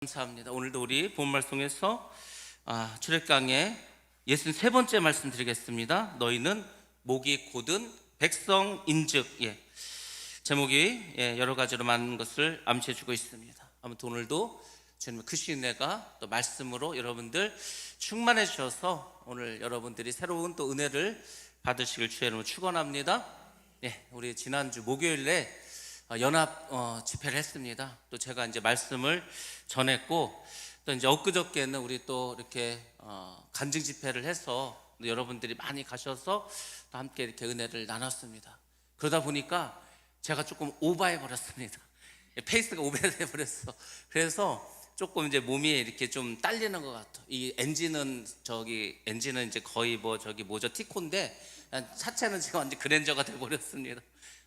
감사합니다. 오늘도 우리 본 말씀에서 출애굽강의 63번째 말씀 드리겠습니다. 너희는 목이 곧은 백성인즉. 제목이 여러 가지로 많은 것을 암시해 주고 있습니다. 아무튼 오늘도 주님의 크신 은혜가 또 말씀으로 여러분들 충만해 주셔서 오늘 여러분들이 새로운 또 은혜를 받으시길 주의 이름으로 축원합니다. 우리 지난주 목요일에 연합 집회를 했습니다. 또 제가 이제 말씀을 전했고, 또 이제 엊그저께는 우리 또 이렇게 간증 집회를 해서 여러분들이 많이 가셔서 또 함께 이렇게 은혜를 나눴습니다. 그러다 보니까 제가 조금 오버해 버렸습니다. 페이스가 오버해 버렸어. 그래서 조금 이제 몸이 이렇게 좀 딸리는 것 같아. 이 엔진은 이제 거의 티코인데 차체는 지금 완전 그랜저가 돼 버렸습니다.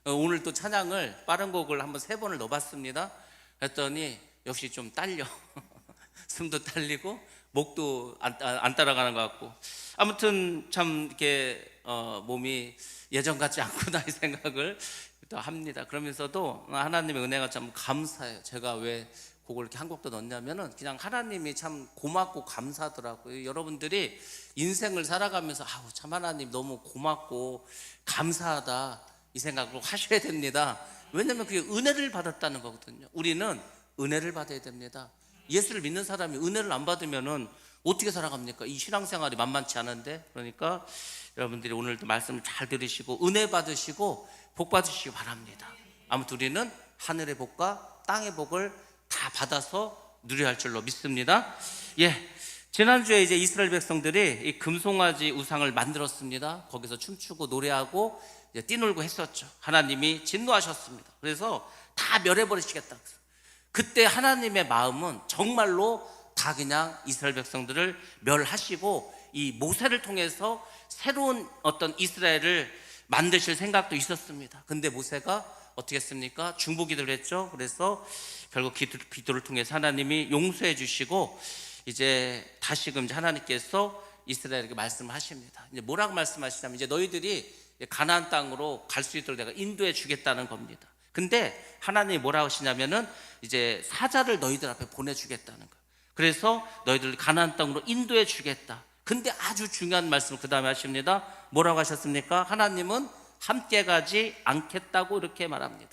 오늘 또 찬양을 빠른 곡을 한번 3번을 넣어봤습니다. 그랬더니 역시 좀 딸려. 숨도 딸리고 목도 안 따라가는 것 같고, 아무튼 참 이렇게 몸이 예전 같지 않구나 이 생각을 또 합니다. 그러면서도 하나님의 은혜가 참 감사해요. 제가 왜 곡을 이렇게 한 곡도 넣냐면은 그냥 하나님이 참 고맙고 감사하더라고요. 여러분들이 인생을 살아가면서 참 하나님 너무 고맙고 감사하다 이 생각을 하셔야 됩니다. 왜냐하면 그게 은혜를 받았다는 거거든요. 우리는 은혜를 받아야 됩니다. 예수를 믿는 사람이 은혜를 안 받으면은 어떻게 살아갑니까? 이 신앙생활이 만만치 않은데. 그러니까 여러분들이 오늘도 말씀을 잘 들으시고 은혜 받으시고 복 받으시기 바랍니다. 아무튼 우리는 하늘의 복과 땅의 복을 다 받아서 누려야 할 줄로 믿습니다. 지난주에 이제 이스라엘 백성들이 이 금송아지 우상을 만들었습니다. 거기서 춤추고 노래하고 뛰놀고 했었죠. 하나님이 진노하셨습니다. 그래서 다 멸해버리시겠다. 그때 하나님의 마음은 정말로 다 그냥 이스라엘 백성들을 멸하시고 이 모세를 통해서 새로운 어떤 이스라엘을 만드실 생각도 있었습니다. 근데 모세가 어떻게 했습니까? 중보기도를 했죠. 그래서 결국 기도를 통해서 하나님이 용서해 주시고 이제 다시금 하나님께서 이스라엘에게 말씀을 하십니다. 이제 뭐라고 말씀하시냐면 이제 너희들이 가나안 땅으로 갈 수 있도록 내가 인도해 주겠다는 겁니다. 근데 하나님이 뭐라고 하시냐면은 이제 사자를 너희들 앞에 보내주겠다는 거예요. 그래서 너희들 가나안 땅으로 인도해 주겠다. 근데 아주 중요한 말씀을 그 다음에 하십니다. 뭐라고 하셨습니까? 하나님은 함께 가지 않겠다고 이렇게 말합니다.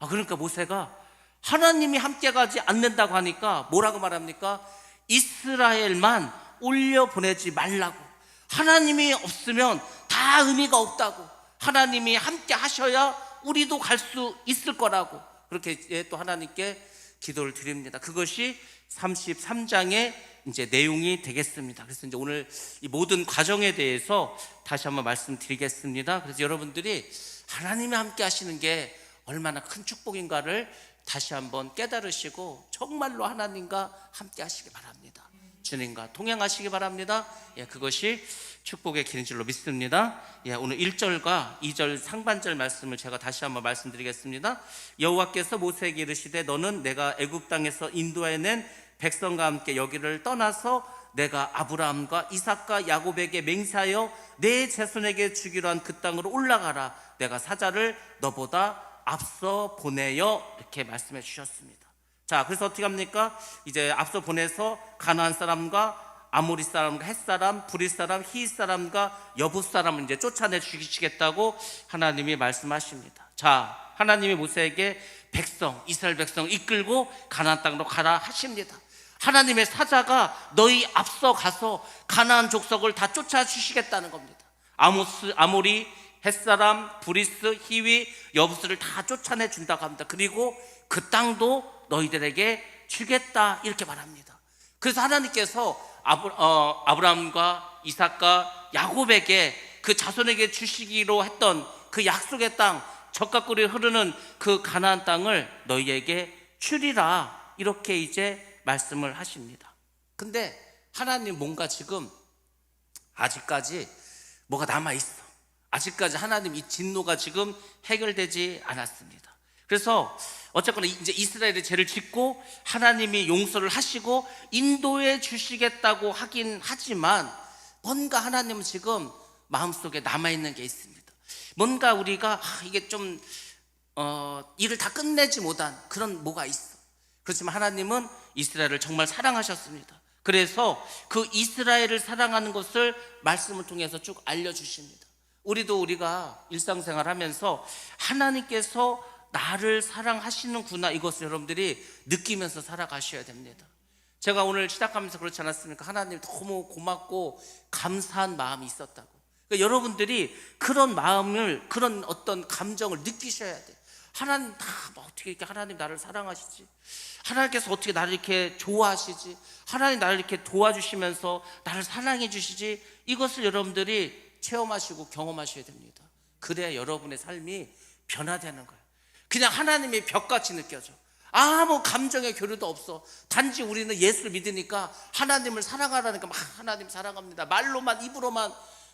그러니까 모세가 하나님이 함께 가지 않는다고 하니까 뭐라고 말합니까? 이스라엘만 올려보내지 말라고. 하나님이 없으면 다 의미가 없다고. 하나님이 함께 하셔야 우리도 갈 수 있을 거라고. 그렇게 또 하나님께 기도를 드립니다. 그것이 33장의 이제 내용이 되겠습니다. 그래서 이제 오늘 이 모든 과정에 대해서 다시 한번 말씀드리겠습니다. 그래서 여러분들이 하나님이 함께 하시는 게 얼마나 큰 축복인가를 다시 한번 깨달으시고 정말로 하나님과 함께 하시기 바랍니다. 주님과 동행하시기 바랍니다. 그것이 축복의 길인 줄로 믿습니다. 오늘 1절과 2절 상반절 말씀을 제가 다시 한번 말씀드리겠습니다. 여호와께서 모세에게 이르시되 너는 내가 애굽 땅에서 인도해낸 백성과 함께 여기를 떠나서 내가 아브라함과 이삭과 야곱에게 맹세하여 내 자손에게 주기로 한 그 땅으로 올라가라. 내가 사자를 너보다 앞서 보내어 이렇게 말씀해 주셨습니다. 자, 그래서 어떻게 합니까? 이제 앞서 보내서 가나안 사람과 아모리 사람과 헷 사람, 브릿 사람, 히윗 사람과 여붓 사람을 이제 쫓아내 죽이시겠다고 하나님이 말씀하십니다. 자, 하나님이 모세에게 이스라엘 백성 이끌고 가나안 땅으로 가라 하십니다. 하나님의 사자가 너희 앞서 가서 가나안 족속을 다 쫓아주시겠다는 겁니다. 아모리, 헷사람, 브리스, 히위, 여부스를 다 쫓아내 준다고 합니다. 그리고 그 땅도 너희들에게 주겠다 이렇게 말합니다. 그래서 하나님께서 아브라함과 이삭과 야곱에게 그 자손에게 주시기로 했던 그 약속의 땅, 젖과 꿀이 흐르는 그 가나안 땅을 너희에게 주리라 이렇게 이제 말씀을 하십니다. 근데 하나님 뭔가 지금 아직까지 뭐가 남아있어. 아직까지 하나님 이 진노가 지금 해결되지 않았습니다. 그래서 어쨌거나 이제 이스라엘의 죄를 짓고 하나님이 용서를 하시고 인도해 주시겠다고 하긴 하지만 뭔가 하나님은 지금 마음속에 남아있는 게 있습니다. 뭔가 우리가 이게 좀 일을 다 끝내지 못한 그런 뭐가 있어. 그렇지만 하나님은 이스라엘을 정말 사랑하셨습니다. 그래서 그 이스라엘을 사랑하는 것을 말씀을 통해서 쭉 알려주십니다. 우리가 일상생활 하면서 하나님께서 나를 사랑하시는구나, 이것을 여러분들이 느끼면서 살아가셔야 됩니다. 제가 오늘 시작하면서 그렇지 않았습니까? 하나님 너무 고맙고 감사한 마음이 있었다고. 그러니까 여러분들이 그런 마음을, 그런 어떤 감정을 느끼셔야 돼요. 하나님 어떻게 이렇게 하나님 나를 사랑하시지? 하나님께서 어떻게 나를 이렇게 좋아하시지? 하나님 나를 이렇게 도와주시면서 나를 사랑해 주시지? 이것을 여러분들이 체험하시고 경험하셔야 됩니다. 그래야 여러분의 삶이 변화되는 거예요. 그냥 하나님의 벽같이 느껴져. 아무 감정의 교류도 없어. 단지 우리는 예수를 믿으니까 하나님을 사랑하라니까 막 하나님 사랑합니다, 말로만, 입으로만.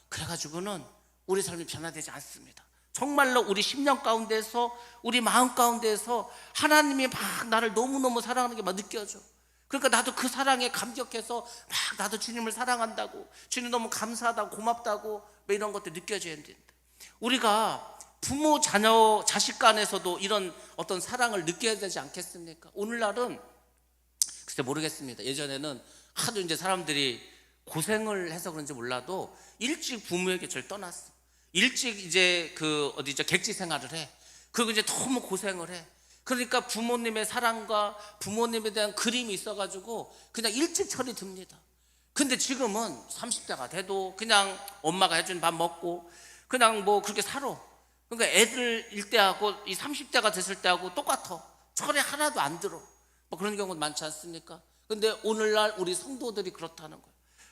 그래가지고는 우리 삶이 변화되지 않습니다. 정말로 우리 심령 가운데서, 우리 마음 가운데서 하나님이 막 나를 너무너무 사랑하는 게 막 느껴져. 그러니까 나도 그 사랑에 감격해서 막 나도 주님을 사랑한다고, 주님 너무 감사하다고, 고맙다고, 뭐 이런 것들 느껴져야 된다. 우리가 부모, 자녀, 자식 간에서도 이런 어떤 사랑을 느껴야 되지 않겠습니까? 오늘날은 글쎄 모르겠습니다. 예전에는 하도 이제 사람들이 고생을 해서 그런지 몰라도 일찍 부모의 곁을 떠났어. 일찍 이제 객지 생활을 해. 그리고 이제 너무 고생을 해. 그러니까 부모님의 사랑과 부모님에 대한 그림이 있어가지고 그냥 일찍 철이 듭니다. 근데 지금은 30대가 돼도 그냥 엄마가 해준 밥 먹고 그냥 뭐 그렇게 살아. 그러니까 애들일 때하고 이 30대가 됐을 때하고 똑같아. 철이 하나도 안 들어. 뭐 그런 경우도 많지 않습니까? 근데 오늘날 우리 성도들이 그렇다는 거예요.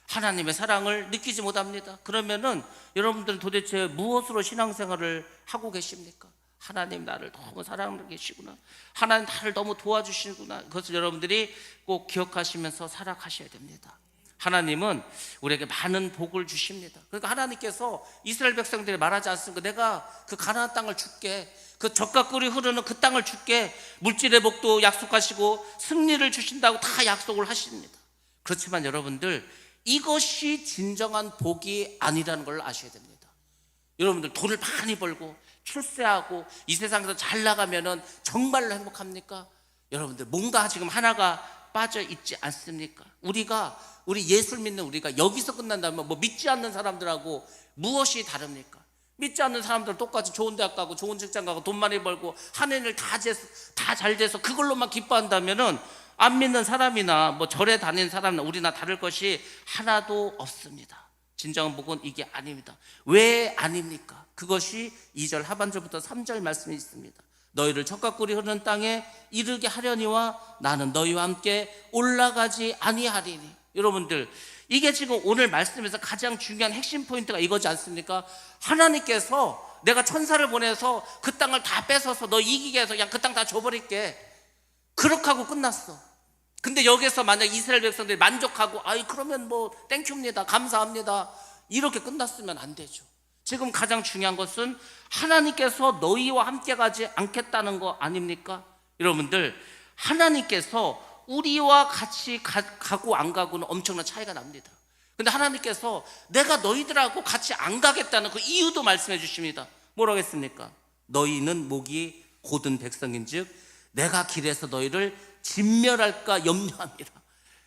하나님의 사랑을 느끼지 못합니다. 그러면은 여러분들은 도대체 무엇으로 신앙생활을 하고 계십니까? 하나님 나를 너무 사랑하고 계시구나, 하나님 나를 너무 도와주시구나, 그것을 여러분들이 꼭 기억하시면서 살아가셔야 됩니다. 하나님은 우리에게 많은 복을 주십니다. 그러니까 하나님께서 이스라엘 백성들이 말하지 않습니까? 내가 그 가나안 땅을 줄게, 그 젖과 꿀이 흐르는 그 땅을 줄게, 물질의 복도 약속하시고 승리를 주신다고 다 약속을 하십니다. 그렇지만 여러분들, 이것이 진정한 복이 아니라는 걸 아셔야 됩니다. 여러분들 돈을 많이 벌고 출세하고 이 세상에서 잘 나가면은 정말로 행복합니까? 여러분들 뭔가 지금 하나가 빠져 있지 않습니까? 우리 예수를 믿는 우리가 여기서 끝난다면 뭐 믿지 않는 사람들하고 무엇이 다릅니까? 믿지 않는 사람들은 똑같이 좋은 대학 가고 좋은 직장 가고 돈 많이 벌고 하는 일 다 잘 돼서 그걸로만 기뻐한다면은 안 믿는 사람이나 뭐 절에 다니는 사람이나 우리나 다를 것이 하나도 없습니다. 진정한 복은 이게 아닙니다. 왜 아닙니까? 그것이 2절 하반절부터 3절 말씀이 있습니다. 너희를 젖과 꿀이 흐르는 땅에 이르게 하려니와 나는 너희와 함께 올라가지 아니하리니. 여러분들, 이게 지금 오늘 말씀에서 가장 중요한 핵심 포인트가 이거지 않습니까? 하나님께서 내가 천사를 보내서 그 땅을 다 뺏어서 너 이기게 해서 그냥 그 땅 다 줘버릴게, 그렇게 하고 끝났어. 근데 여기서 만약 이스라엘 백성들이 만족하고 그러면 뭐 땡큐입니다, 감사합니다, 이렇게 끝났으면 안 되죠. 지금 가장 중요한 것은 하나님께서 너희와 함께 가지 않겠다는 거 아닙니까? 여러분들, 하나님께서 우리와 같이 가고 안 가고는 엄청난 차이가 납니다. 근데 하나님께서 내가 너희들하고 같이 안 가겠다는 그 이유도 말씀해 주십니다. 뭐라고 했습니까? 너희는 목이 곧은 백성인즉 내가 길에서 너희를 진멸할까 염려합니다.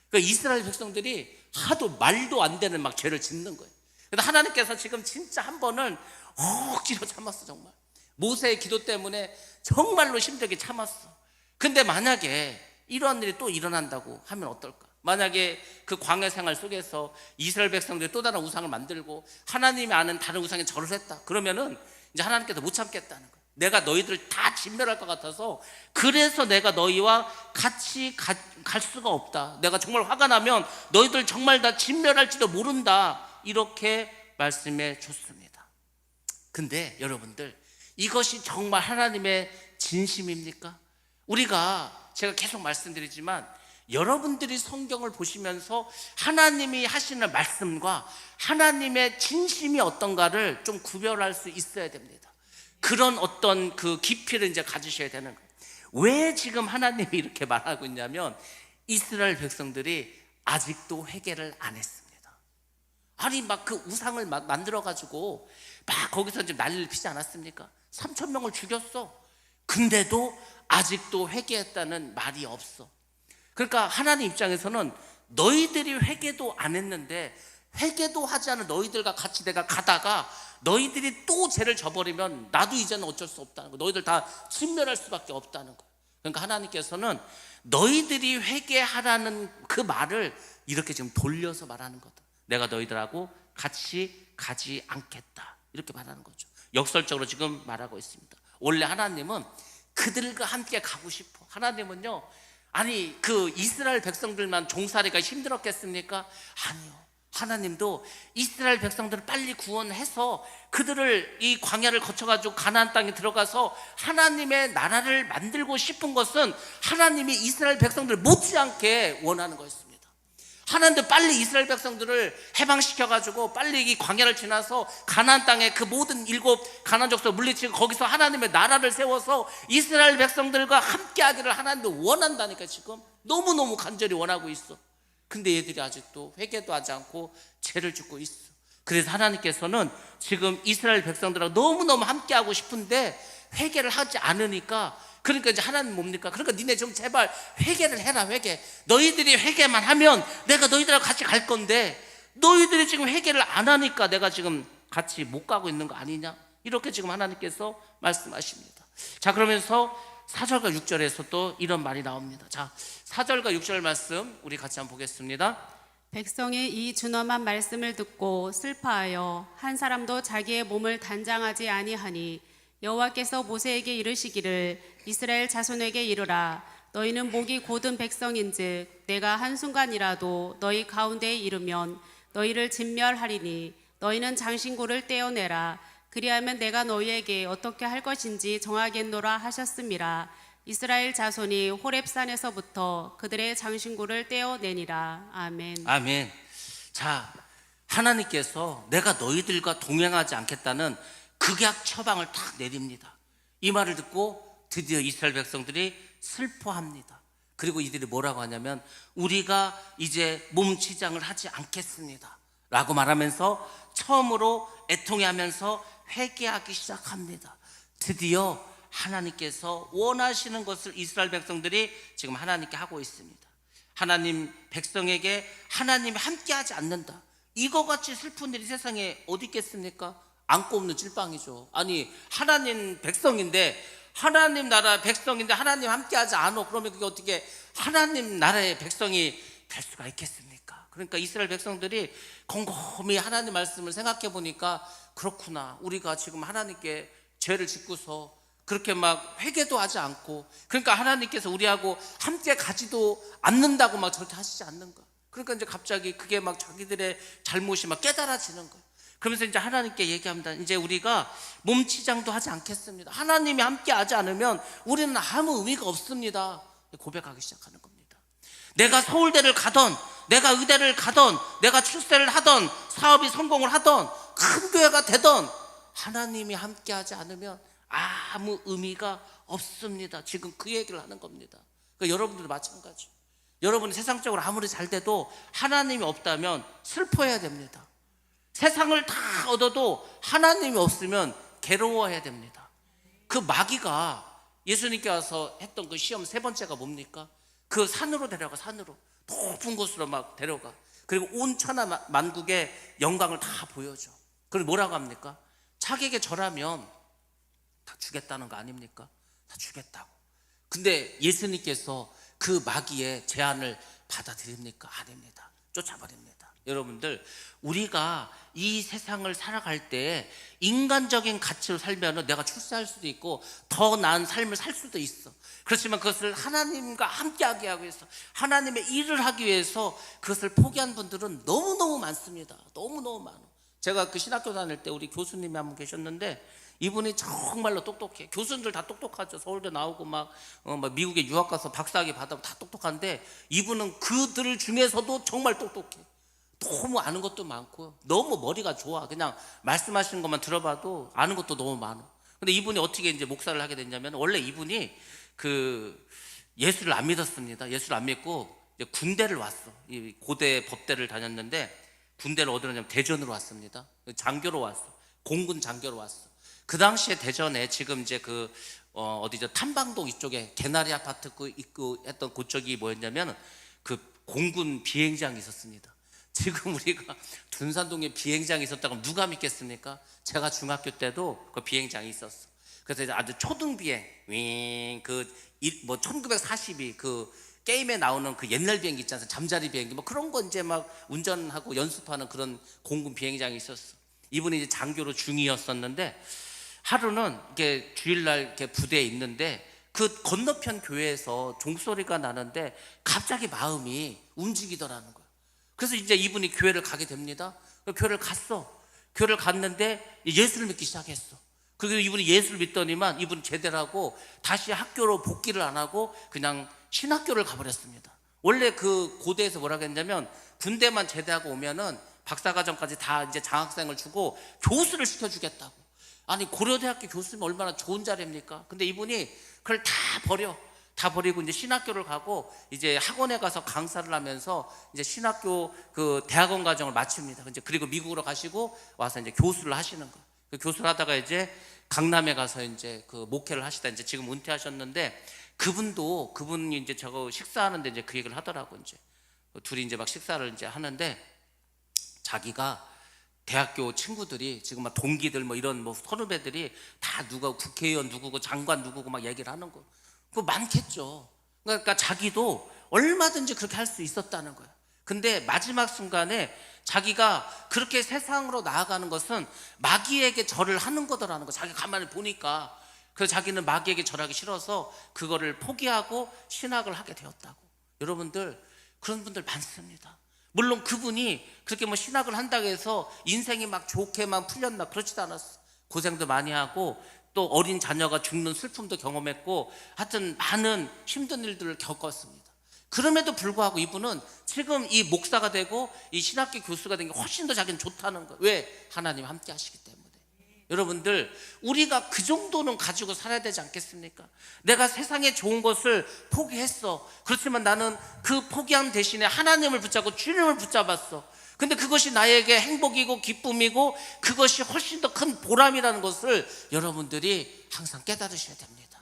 그러니까 이스라엘 백성들이 하도 말도 안 되는 막 죄를 짓는 거예요. 그래서 하나님께서 지금 진짜 한 번은 억지로 참았어. 정말 모세의 기도 때문에 정말로 힘들게 참았어. 근데 만약에 이러한 일이 또 일어난다고 하면 어떨까? 만약에 그 광야 생활 속에서 이스라엘 백성들이 또 다른 우상을 만들고 하나님이 아는 다른 우상에 절을 했다, 그러면은 이제 하나님께서 못 참겠다는 거예요. 내가 너희들을 다 진멸할 것 같아서 그래서 내가 너희와 같이 갈 수가 없다. 내가 정말 화가 나면 너희들 정말 다 진멸할지도 모른다, 이렇게 말씀해 줬습니다. 근데 여러분들, 이것이 정말 하나님의 진심입니까? 제가 계속 말씀드리지만 여러분들이 성경을 보시면서 하나님이 하시는 말씀과 하나님의 진심이 어떤가를 좀 구별할 수 있어야 됩니다. 그런 어떤 그 깊이를 이제 가지셔야 되는 거예요. 왜 지금 하나님이 이렇게 말하고 있냐면 이스라엘 백성들이 아직도 회개를 안 했습니다. 아니 막 그 우상을 만들어 가지고 막 거기서 이제 난리를 피지 않았습니까? 3,000명을 죽였어. 근데도 아직도 회개했다는 말이 없어. 그러니까 하나님 입장에서는 너희들이 회개도 안 했는데 회개도 하지 않은 너희들과 같이 내가 가다가 너희들이 또 죄를 져버리면 나도 이제는 어쩔 수 없다는 거, 너희들 다 진멸할 수밖에 없다는 거. 그러니까 하나님께서는 너희들이 회개하라는 그 말을 이렇게 지금 돌려서 말하는 거다. 내가 너희들하고 같이 가지 않겠다, 이렇게 말하는 거죠. 역설적으로 지금 말하고 있습니다. 원래 하나님은 그들과 함께 가고 싶어. 하나님은요, 아니 그 이스라엘 백성들만 종살이가 힘들었겠습니까? 아니요. 하나님도 이스라엘 백성들을 빨리 구원해서 그들을 이 광야를 거쳐가지고 가나안 땅에 들어가서 하나님의 나라를 만들고 싶은 것은 하나님이 이스라엘 백성들을 못지않게 원하는 거였습니다. 하나님도 빨리 이스라엘 백성들을 해방시켜가지고 빨리 이 광야를 지나서 가나안 땅에 그 모든 7 가나안 족속을 물리치고 거기서 하나님의 나라를 세워서 이스라엘 백성들과 함께하기를 하나님도 원한다니까. 지금 너무너무 간절히 원하고 있어. 근데 얘들이 아직도 회개도 하지 않고 죄를 짓고 있어. 그래서 하나님께서는 지금 이스라엘 백성들하고 너무너무 함께하고 싶은데 회개를 하지 않으니까, 그러니까 이제 하나님 뭡니까? 그러니까 니네 좀 제발 회개를 해라. 회개. 너희들이 회개만 하면 내가 너희들하고 같이 갈 건데 너희들이 지금 회개를 안 하니까 내가 지금 같이 못 가고 있는 거 아니냐, 이렇게 지금 하나님께서 말씀하십니다. 자, 그러면서 4절과 6절에서 또 이런 말이 나옵니다. 자, 4절과 6절 말씀 우리 같이 한번 보겠습니다. 백성이 이 준엄한 말씀을 듣고 슬퍼하여 한 사람도 자기의 몸을 단장하지 아니하니 여호와께서 모세에게 이르시기를 이스라엘 자손에게 이르라. 너희는 목이 곧은 백성인즉 내가 한순간이라도 너희 가운데에 이르면 너희를 진멸하리니 너희는 장신구를 떼어내라. 그리하면 내가 너희에게 어떻게 할 것인지 정하겠노라 하셨음이라. 이스라엘 자손이 호렙산에서부터 그들의 장신구를 떼어내니라. 아멘. 아멘. 자, 하나님께서 내가 너희들과 동행하지 않겠다는 극약 처방을 탁 내립니다. 이 말을 듣고 드디어 이스라엘 백성들이 슬퍼합니다. 그리고 이들이 뭐라고 하냐면 우리가 이제 몸치장을 하지 않겠습니다 라고 말하면서 처음으로 애통해하면서 회개하기 시작합니다. 드디어 하나님께서 원하시는 것을 이스라엘 백성들이 지금 하나님께 하고 있습니다. 하나님 백성에게 하나님이 함께하지 않는다, 이거같이 슬픈 일이 세상에 어디 있겠습니까? 안고 없는 찔방이죠. 아니 하나님 백성인데, 하나님 나라 백성인데 하나님 함께하지 않아. 그러면 그게 어떻게 하나님 나라의 백성이 될 수가 있겠습니까? 그러니까 이스라엘 백성들이 곰곰이 하나님 말씀을 생각해 보니까 그렇구나, 우리가 지금 하나님께 죄를 짓고서 그렇게 막 회개도 하지 않고, 그러니까 하나님께서 우리하고 함께 가지도 않는다고 막 저렇게 하시지 않는 거야. 그러니까 이제 갑자기 그게 막 자기들의 잘못이 막 깨달아지는 거야. 그러면서 이제 하나님께 얘기합니다. 이제 우리가 몸치장도 하지 않겠습니다. 하나님이 함께 하지 않으면 우리는 아무 의미가 없습니다. 고백하기 시작하는 겁니다. 내가 서울대를 가던, 내가 의대를 가던, 내가 출세를 하던, 사업이 성공을 하던, 큰 교회가 되던 하나님이 함께 하지 않으면 아무 의미가 없습니다. 지금 그 얘기를 하는 겁니다. 그러니까 여러분들도 마찬가지. 여러분이 세상적으로 아무리 잘 돼도 하나님이 없다면 슬퍼해야 됩니다. 세상을 다 얻어도 하나님이 없으면 괴로워해야 됩니다. 그 마귀가 예수님께 와서 했던 그 시험 3번째가 뭡니까? 그 산으로 데려가, 산으로 높은 곳으로 막 데려가. 그리고 온 천하 만국의 영광을 다 보여줘. 그리고 뭐라고 합니까? 자기에게 절하면 다 주겠다는 거 아닙니까? 다 주겠다고. 근데 예수님께서 그 마귀의 제안을 받아들입니까? 아닙니다. 쫓아버립니다. 여러분들, 우리가 이 세상을 살아갈 때 인간적인 가치로 살면 내가 출세할 수도 있고 더 나은 삶을 살 수도 있어. 그렇지만 그것을 하나님과 함께하게 하기 위해서, 하나님의 일을 하기 위해서 그것을 포기한 분들은 너무너무 많습니다. 너무너무 많아. 제가 그 신학교 다닐 때 우리 교수님이 한 분 계셨는데 이분이 정말로 똑똑해. 교수님들 다 똑똑하죠. 서울대 나오고 막 미국에 유학 가서 박사학위 받아고 다 똑똑한데 이분은 그들 중에서도 정말 똑똑해. 너무 아는 것도 많고 너무 머리가 좋아. 그냥 말씀하시는 것만 들어봐도 아는 것도 너무 많아. 근데 이분이 어떻게 이제 목사를 하게 됐냐면, 원래 이분이 그 예수를 안 믿었습니다. 예수를 안 믿고 이제 군대를 왔어. 이 고대 법대를 다녔는데 군대를 어디로 왔냐면 대전으로 왔습니다. 장교로 왔어. 공군 장교로 왔어. 그 당시에 대전에 지금 이제 어디죠, 탐방동 이쪽에 개나리 아파트 있고 했던 그쪽이 뭐였냐면 그 공군 비행장이 있었습니다. 지금 우리가 둔산동에 비행장이 있었다고 누가 믿겠습니까? 제가 중학교 때도 그 비행장이 있었어. 그래서 이제 아주 초등 비행, 뭐 1942 그 게임에 나오는 그 옛날 비행기 있지 않습니까? 잠자리 비행기 뭐 그런 거 이제 막 운전하고 연습하는 그런 공군 비행장이 있었어. 이분이 이제 장교로 중위였었는데 하루는 이렇게 주일날 이렇게 부대에 있는데 그 건너편 교회에서 종소리가 나는데 갑자기 마음이 움직이더라는 거예요. 그래서 이제 이분이 교회를 가게 됩니다. 교회를 갔어. 교회를 갔는데 예수를 믿기 시작했어. 그리고 이분이 예수를 믿더니만 이분이 제대로 하고 다시 학교로 복귀를 안 하고 그냥 신학교를 가버렸습니다. 원래 그 고대에서 뭐라고 했냐면 군대만 제대하고 오면은 박사과정까지 다 이제 장학생을 주고 교수를 시켜주겠다고. 아니 고려대학교 교수면 얼마나 좋은 자리입니까? 근데 이분이 그걸 다 버리고 이제 신학교를 가고 이제 학원에 가서 강사를 하면서 이제 신학교 그 대학원 과정을 마칩니다. 이제 그리고 미국으로 가시고 와서 이제 교수를 하시는 거예요. 그 교수를 하다가 이제 강남에 가서 이제 그 목회를 하시다 이제 지금 은퇴하셨는데 그분이 이제 저거 식사하는데 이제 그 얘기를 하더라고. 이제 둘이 이제 막 식사를 이제 하는데 자기가 대학교 친구들이 지금 막 동기들 뭐 이런 뭐 선후배들이 다 누가 국회의원 누구고 장관 누구고 막 얘기를 하는 거. 그거 많겠죠. 그러니까 자기도 얼마든지 그렇게 할 수 있었다는 거예요. 근데 마지막 순간에 자기가 그렇게 세상으로 나아가는 것은 마귀에게 절을 하는 거더라는 거. 자기가 가만히 보니까. 그래서 자기는 마귀에게 절하기 싫어서 그거를 포기하고 신학을 하게 되었다고. 여러분들 그런 분들 많습니다. 물론 그분이 그렇게 뭐 신학을 한다고 해서 인생이 막 좋게만 풀렸나 그렇지도 않았어. 고생도 많이 하고 또 어린 자녀가 죽는 슬픔도 경험했고 하여튼 많은 힘든 일들을 겪었습니다. 그럼에도 불구하고 이분은 지금 이 목사가 되고 이 신학교 교수가 된 게 훨씬 더 자기는 좋다는 거예요. 왜? 하나님 함께 하시기 때문에. 여러분들 우리가 그 정도는 가지고 살아야 되지 않겠습니까? 내가 세상에 좋은 것을 포기했어. 그렇지만 나는 그 포기함 대신에 하나님을 붙잡고 주님을 붙잡았어. 근데 그것이 나에게 행복이고 기쁨이고 그것이 훨씬 더 큰 보람이라는 것을 여러분들이 항상 깨달으셔야 됩니다.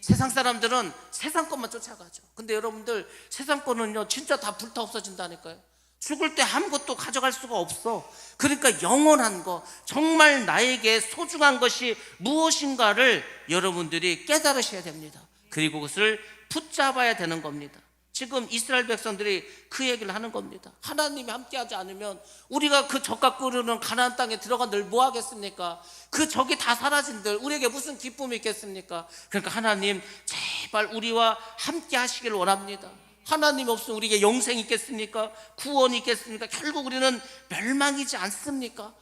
세상 사람들은 세상 것만 쫓아가죠. 근데 여러분들 세상 거는요 진짜 다 불타 없어진다니까요. 죽을 때 아무것도 가져갈 수가 없어. 그러니까 영원한 거, 정말 나에게 소중한 것이 무엇인가를 여러분들이 깨달으셔야 됩니다. 그리고 그것을 붙잡아야 되는 겁니다. 지금 이스라엘 백성들이 그 얘기를 하는 겁니다. 하나님이 함께하지 않으면 우리가 그 적과 끄르는 가나안 땅에 들어간들 뭐 하겠습니까? 그 적이 다 사라진들 우리에게 무슨 기쁨이 있겠습니까? 그러니까 하나님 제발 우리와 함께 하시길 원합니다. 하나님 없으면 우리에게 영생이 있겠습니까? 구원이 있겠습니까? 결국 우리는 멸망이지 않습니까?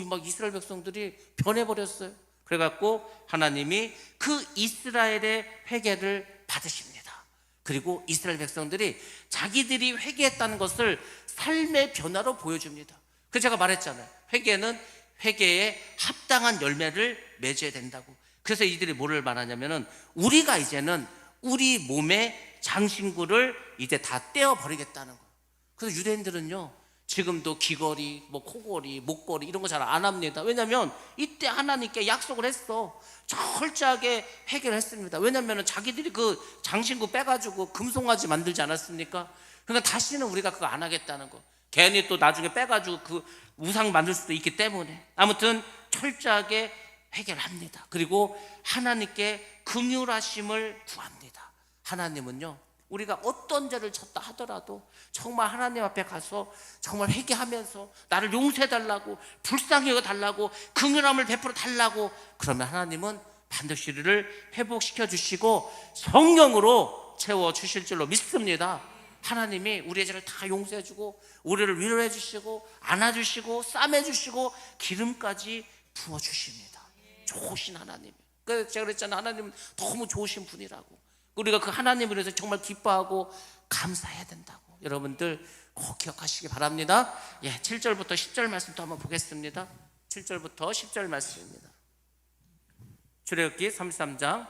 막 이스라엘 백성들이 변해버렸어요. 그래갖고 하나님이 그 이스라엘의 회개를 받으십니다. 그리고 이스라엘 백성들이 자기들이 회개했다는 것을 삶의 변화로 보여줍니다. 그래서 제가 말했잖아요. 회개는 회개에 합당한 열매를 맺어야 된다고. 그래서 이들이 뭐를 말하냐면은 우리가 이제는 우리 몸의 장신구를 이제 다 떼어버리겠다는 거예요. 그래서 유대인들은요 지금도 귀걸이, 뭐 코걸이, 목걸이 이런 거 잘 안 합니다. 왜냐하면 이때 하나님께 약속을 했어. 철저하게 해결했습니다. 왜냐하면 자기들이 그 장신구 빼가지고 금송아지 만들지 않았습니까? 그러니까 다시는 우리가 그거 안 하겠다는 거. 괜히 또 나중에 빼가지고 그 우상 만들 수도 있기 때문에 아무튼 철저하게 해결합니다. 그리고 하나님께 긍휼하심을 구합니다. 하나님은요 우리가 어떤 죄를 졌다 하더라도 정말 하나님 앞에 가서 정말 회개하면서 나를 용서해달라고 불쌍히 여겨달라고 긍휼함을 베풀어 달라고 그러면 하나님은 반드시 우리를 회복시켜 주시고 성령으로 채워주실 줄로 믿습니다. 하나님이 우리의 죄를 다 용서해 주고 우리를 위로해 주시고 안아주시고 싸매주시고 기름까지 부어주십니다. 좋으신 하나님. 그래서 제가 그랬잖아요. 하나님은 너무 좋으신 분이라고. 우리가 그 하나님을 위해서 정말 기뻐하고 감사해야 된다고. 여러분들 꼭 기억하시기 바랍니다. 7절부터 10절 말씀 또 한번 보겠습니다. 7절부터 10절 말씀입니다. 출애굽기 33장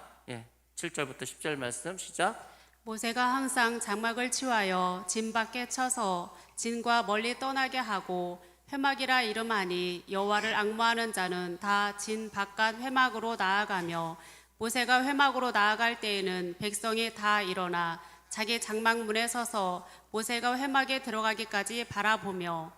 7절부터 10절 말씀 시작. 모세가 항상 장막을 치워하여 진 밖에 쳐서 진과 멀리 떠나게 하고 회막이라 이름하니 여호와를 앙모하는 자는 다 진 바깥 회막으로 나아가며 모세가 회막으로 나아갈 때에는 백성이 다 일어나 자기 장막문에 서서 모세가 회막에 들어가기까지 바라보며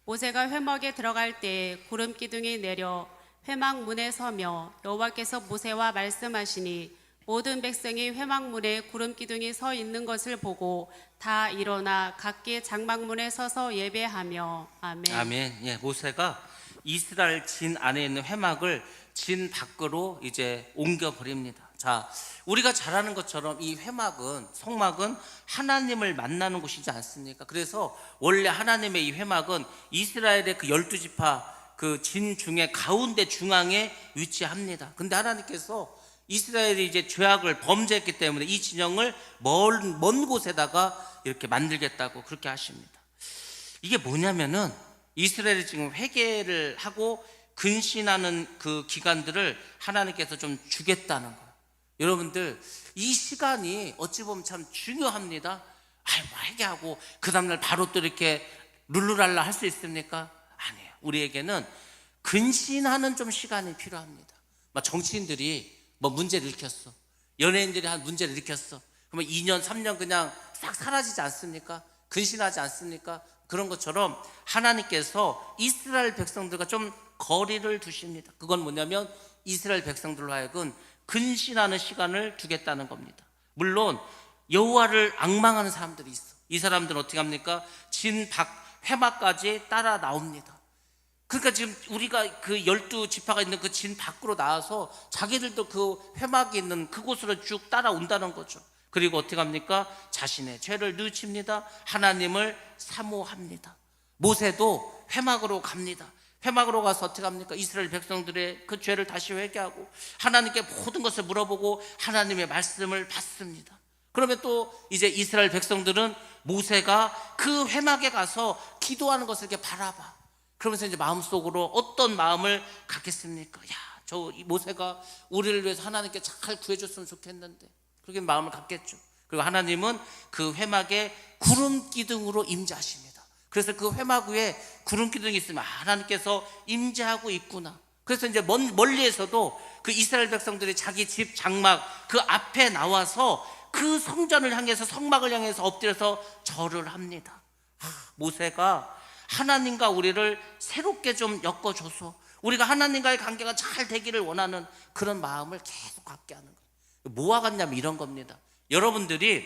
모세가 회막에 들어갈 때 구름 기둥이 내려 회막 문에 서며 여호와께서 모세와 말씀하시니 모든 백성이 회막 문에 구름 기둥이 서 있는 것을 보고 다 일어나 각기 장막문에 서서 예배하며 아멘. 아멘. 예, 모세가 이스라엘 진 안에 있는 회막을 진 밖으로 이제 옮겨 버립니다. 자, 우리가 잘 아는 것처럼 이 회막은, 성막은 하나님을 만나는 곳이지 않습니까? 그래서 원래 하나님의 이 회막은 이스라엘의 그 12지파 그 진 중에 가운데 중앙에 위치합니다. 근데 하나님께서 이스라엘이 이제 죄악을 범죄했기 때문에 이 진영을 먼 곳에다가 이렇게 만들겠다고 그렇게 하십니다. 이게 뭐냐면은 이스라엘이 지금 회개를 하고 근신하는 그 기간들을 하나님께서 좀 주겠다는 거예요. 여러분들, 이 시간이 어찌 보면 참 중요합니다. 회개하고 그 다음날 바로 또 이렇게 룰루랄라 할 수 있습니까? 아니에요. 우리에게는 근신하는 좀 시간이 필요합니다. 막 정치인들이 뭐 문제를 일으켰어, 연예인들이 한 문제를 일으켰어, 그러면 2년 3년 그냥 싹 사라지지 않습니까? 근신하지 않습니까? 그런 것처럼 하나님께서 이스라엘 백성들과 좀 거리를 두십니다. 그건 뭐냐면 이스라엘 백성들로 하여금 근신하는 시간을 두겠다는 겁니다. 물론 여호와를 앙망하는 사람들이 있어. 이 사람들은 어떻게 합니까? 진 밖 회막까지 따라 나옵니다. 그러니까 지금 우리가 그 12지파가 있는 그 진 밖으로 나와서 자기들도 그 회막이 있는 그곳으로 쭉 따라온다는 거죠. 그리고 어떻게 합니까? 자신의 죄를 뉘우칩니다. 하나님을 사모합니다. 모세도 회막으로 갑니다. 회막으로 가서 어떻게 합니까? 이스라엘 백성들의 그 죄를 다시 회개하고 하나님께 모든 것을 물어보고 하나님의 말씀을 받습니다. 그러면 또 이제 이스라엘 백성들은 모세가 그 회막에 가서 기도하는 것을 이렇게 바라봐. 그러면서 이제 마음속으로 어떤 마음을 갖겠습니까? 야, 저 모세가 우리를 위해서 하나님께 잘 구해줬으면 좋겠는데, 그렇게 마음을 갖겠죠. 그리고 하나님은 그 회막에 구름 기둥으로 임재하십니다. 그래서 그 회막 위에 구름 기둥이 있으면 하나님께서 임재하고 있구나. 그래서 이제 멀리에서도 그 이스라엘 백성들이 자기 집 장막 그 앞에 나와서 그 성전을 향해서, 성막을 향해서 엎드려서 절을 합니다. 모세가 하나님과 우리를 새롭게 좀 엮어줘서 우리가 하나님과의 관계가 잘 되기를 원하는 그런 마음을 계속 갖게 하는 거예요. 뭐와 같냐면 이런 겁니다. 여러분들이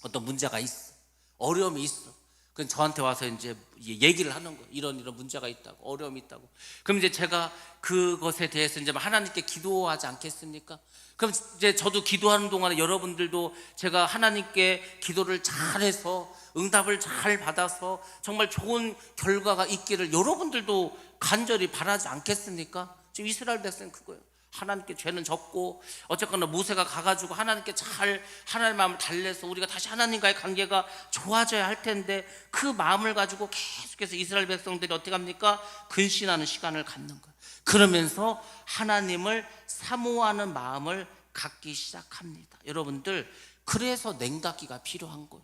어떤 문제가 있어, 어려움이 있어, 그럼 저한테 와서 이제 얘기를 하는 거예요. 이런 문제가 있다고, 어려움이 있다고. 그럼 이제 제가 그것에 대해서 이제 하나님께 기도하지 않겠습니까? 그럼 이제 저도 기도하는 동안에 여러분들도 제가 하나님께 기도를 잘해서 응답을 잘 받아서 정말 좋은 결과가 있기를 여러분들도 간절히 바라지 않겠습니까? 지금 이스라엘 백성은 그거예요. 하나님께 죄는 졌고 어쨌거나 모세가 가가지고 하나님께 잘 하나님의 마음을 달래서 우리가 다시 하나님과의 관계가 좋아져야 할 텐데, 그 마음을 가지고 계속해서 이스라엘 백성들이 어떻게 합니까? 근신하는 시간을 갖는 거예요. 그러면서 하나님을 사모하는 마음을 갖기 시작합니다. 여러분들, 그래서 냉닫기가 필요한 거예요.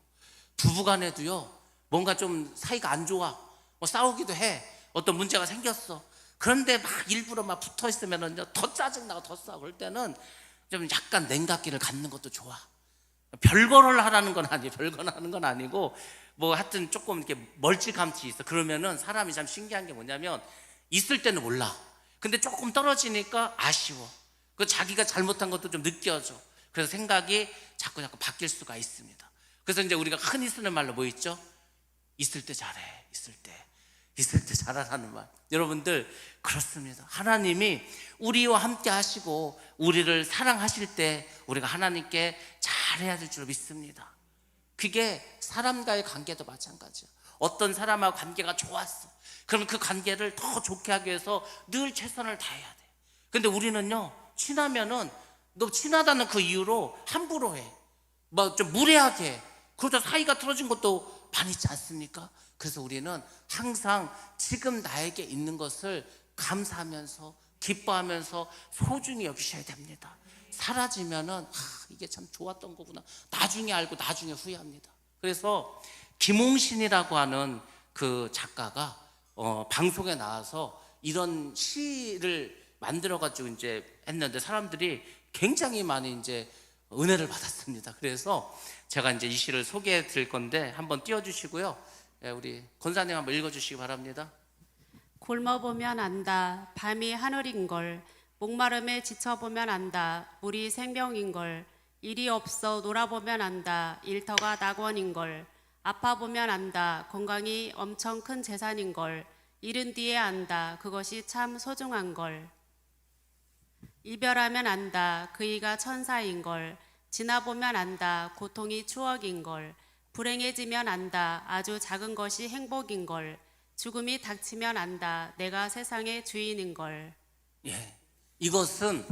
부부간에도요, 뭔가 좀 사이가 안 좋아, 뭐 싸우기도 해, 어떤 문제가 생겼어. 그런데 막 일부러 막 붙어 있으면 더 짜증나고 더 싸우고, 그럴 때는 좀 약간 냉각기를 갖는 것도 좋아. 별거를 하라는 건 아니에요. 별거를 하는 건 아니고 뭐 하여튼 조금 이렇게 멀찌감치 있어. 그러면은 사람이 참 신기한 게 뭐냐면, 있을 때는 몰라. 근데 조금 떨어지니까 아쉬워. 그 자기가 잘못한 것도 좀 느껴져. 그래서 생각이 자꾸 바뀔 수가 있습니다. 그래서 이제 우리가 흔히 쓰는 말로 뭐 있죠? 있을 때 잘해. 있을 때 잘하라는 말. 여러분들, 그렇습니다. 하나님이 우리와 함께 하시고 우리를 사랑하실 때 우리가 하나님께 잘해야 될 줄 믿습니다. 그게 사람과의 관계도 마찬가지야. 어떤 사람하고 관계가 좋았어. 그러면 그 관계를 더 좋게 하기 위해서 늘 최선을 다해야 돼. 근데 우리는요, 친하면은 너 친하다는 그 이유로 함부로 해. 뭐 좀 무례하게 해. 그러다 사이가 틀어진 것도 많이 있지 않습니까? 그래서 우리는 항상 지금 나에게 있는 것을 감사하면서 기뻐하면서 소중히 여기셔야 됩니다. 사라지면은 이게 참 좋았던 거구나, 나중에 알고 나중에 후회합니다. 그래서 김홍신이라고 하는 그 작가가 방송에 나와서 이런 시를 만들어 가지고 이제 했는데 사람들이 굉장히 많이 이제 은혜를 받았습니다. 그래서 제가 이제 이 시를 소개해 드릴 건데 한번 띄워 주시고요. 우리 권사님 한번 읽어 주시기 바랍니다. 굶어보면 안다. 밤이 하늘인걸. 목마름에 지쳐보면 안다. 물이 생명인걸. 일이 없어 놀아보면 안다. 일터가 낙원인걸. 아파보면 안다. 건강이 엄청 큰 재산인걸. 잃은 뒤에 안다. 그것이 참 소중한걸. 이별하면 안다. 그이가 천사인걸. 지나보면 안다. 고통이 추억인걸. 불행해지면 안다. 아주 작은 것이 행복인걸. 죽음이 닥치면 안다. 내가 세상의 주인인걸. 예, 이것은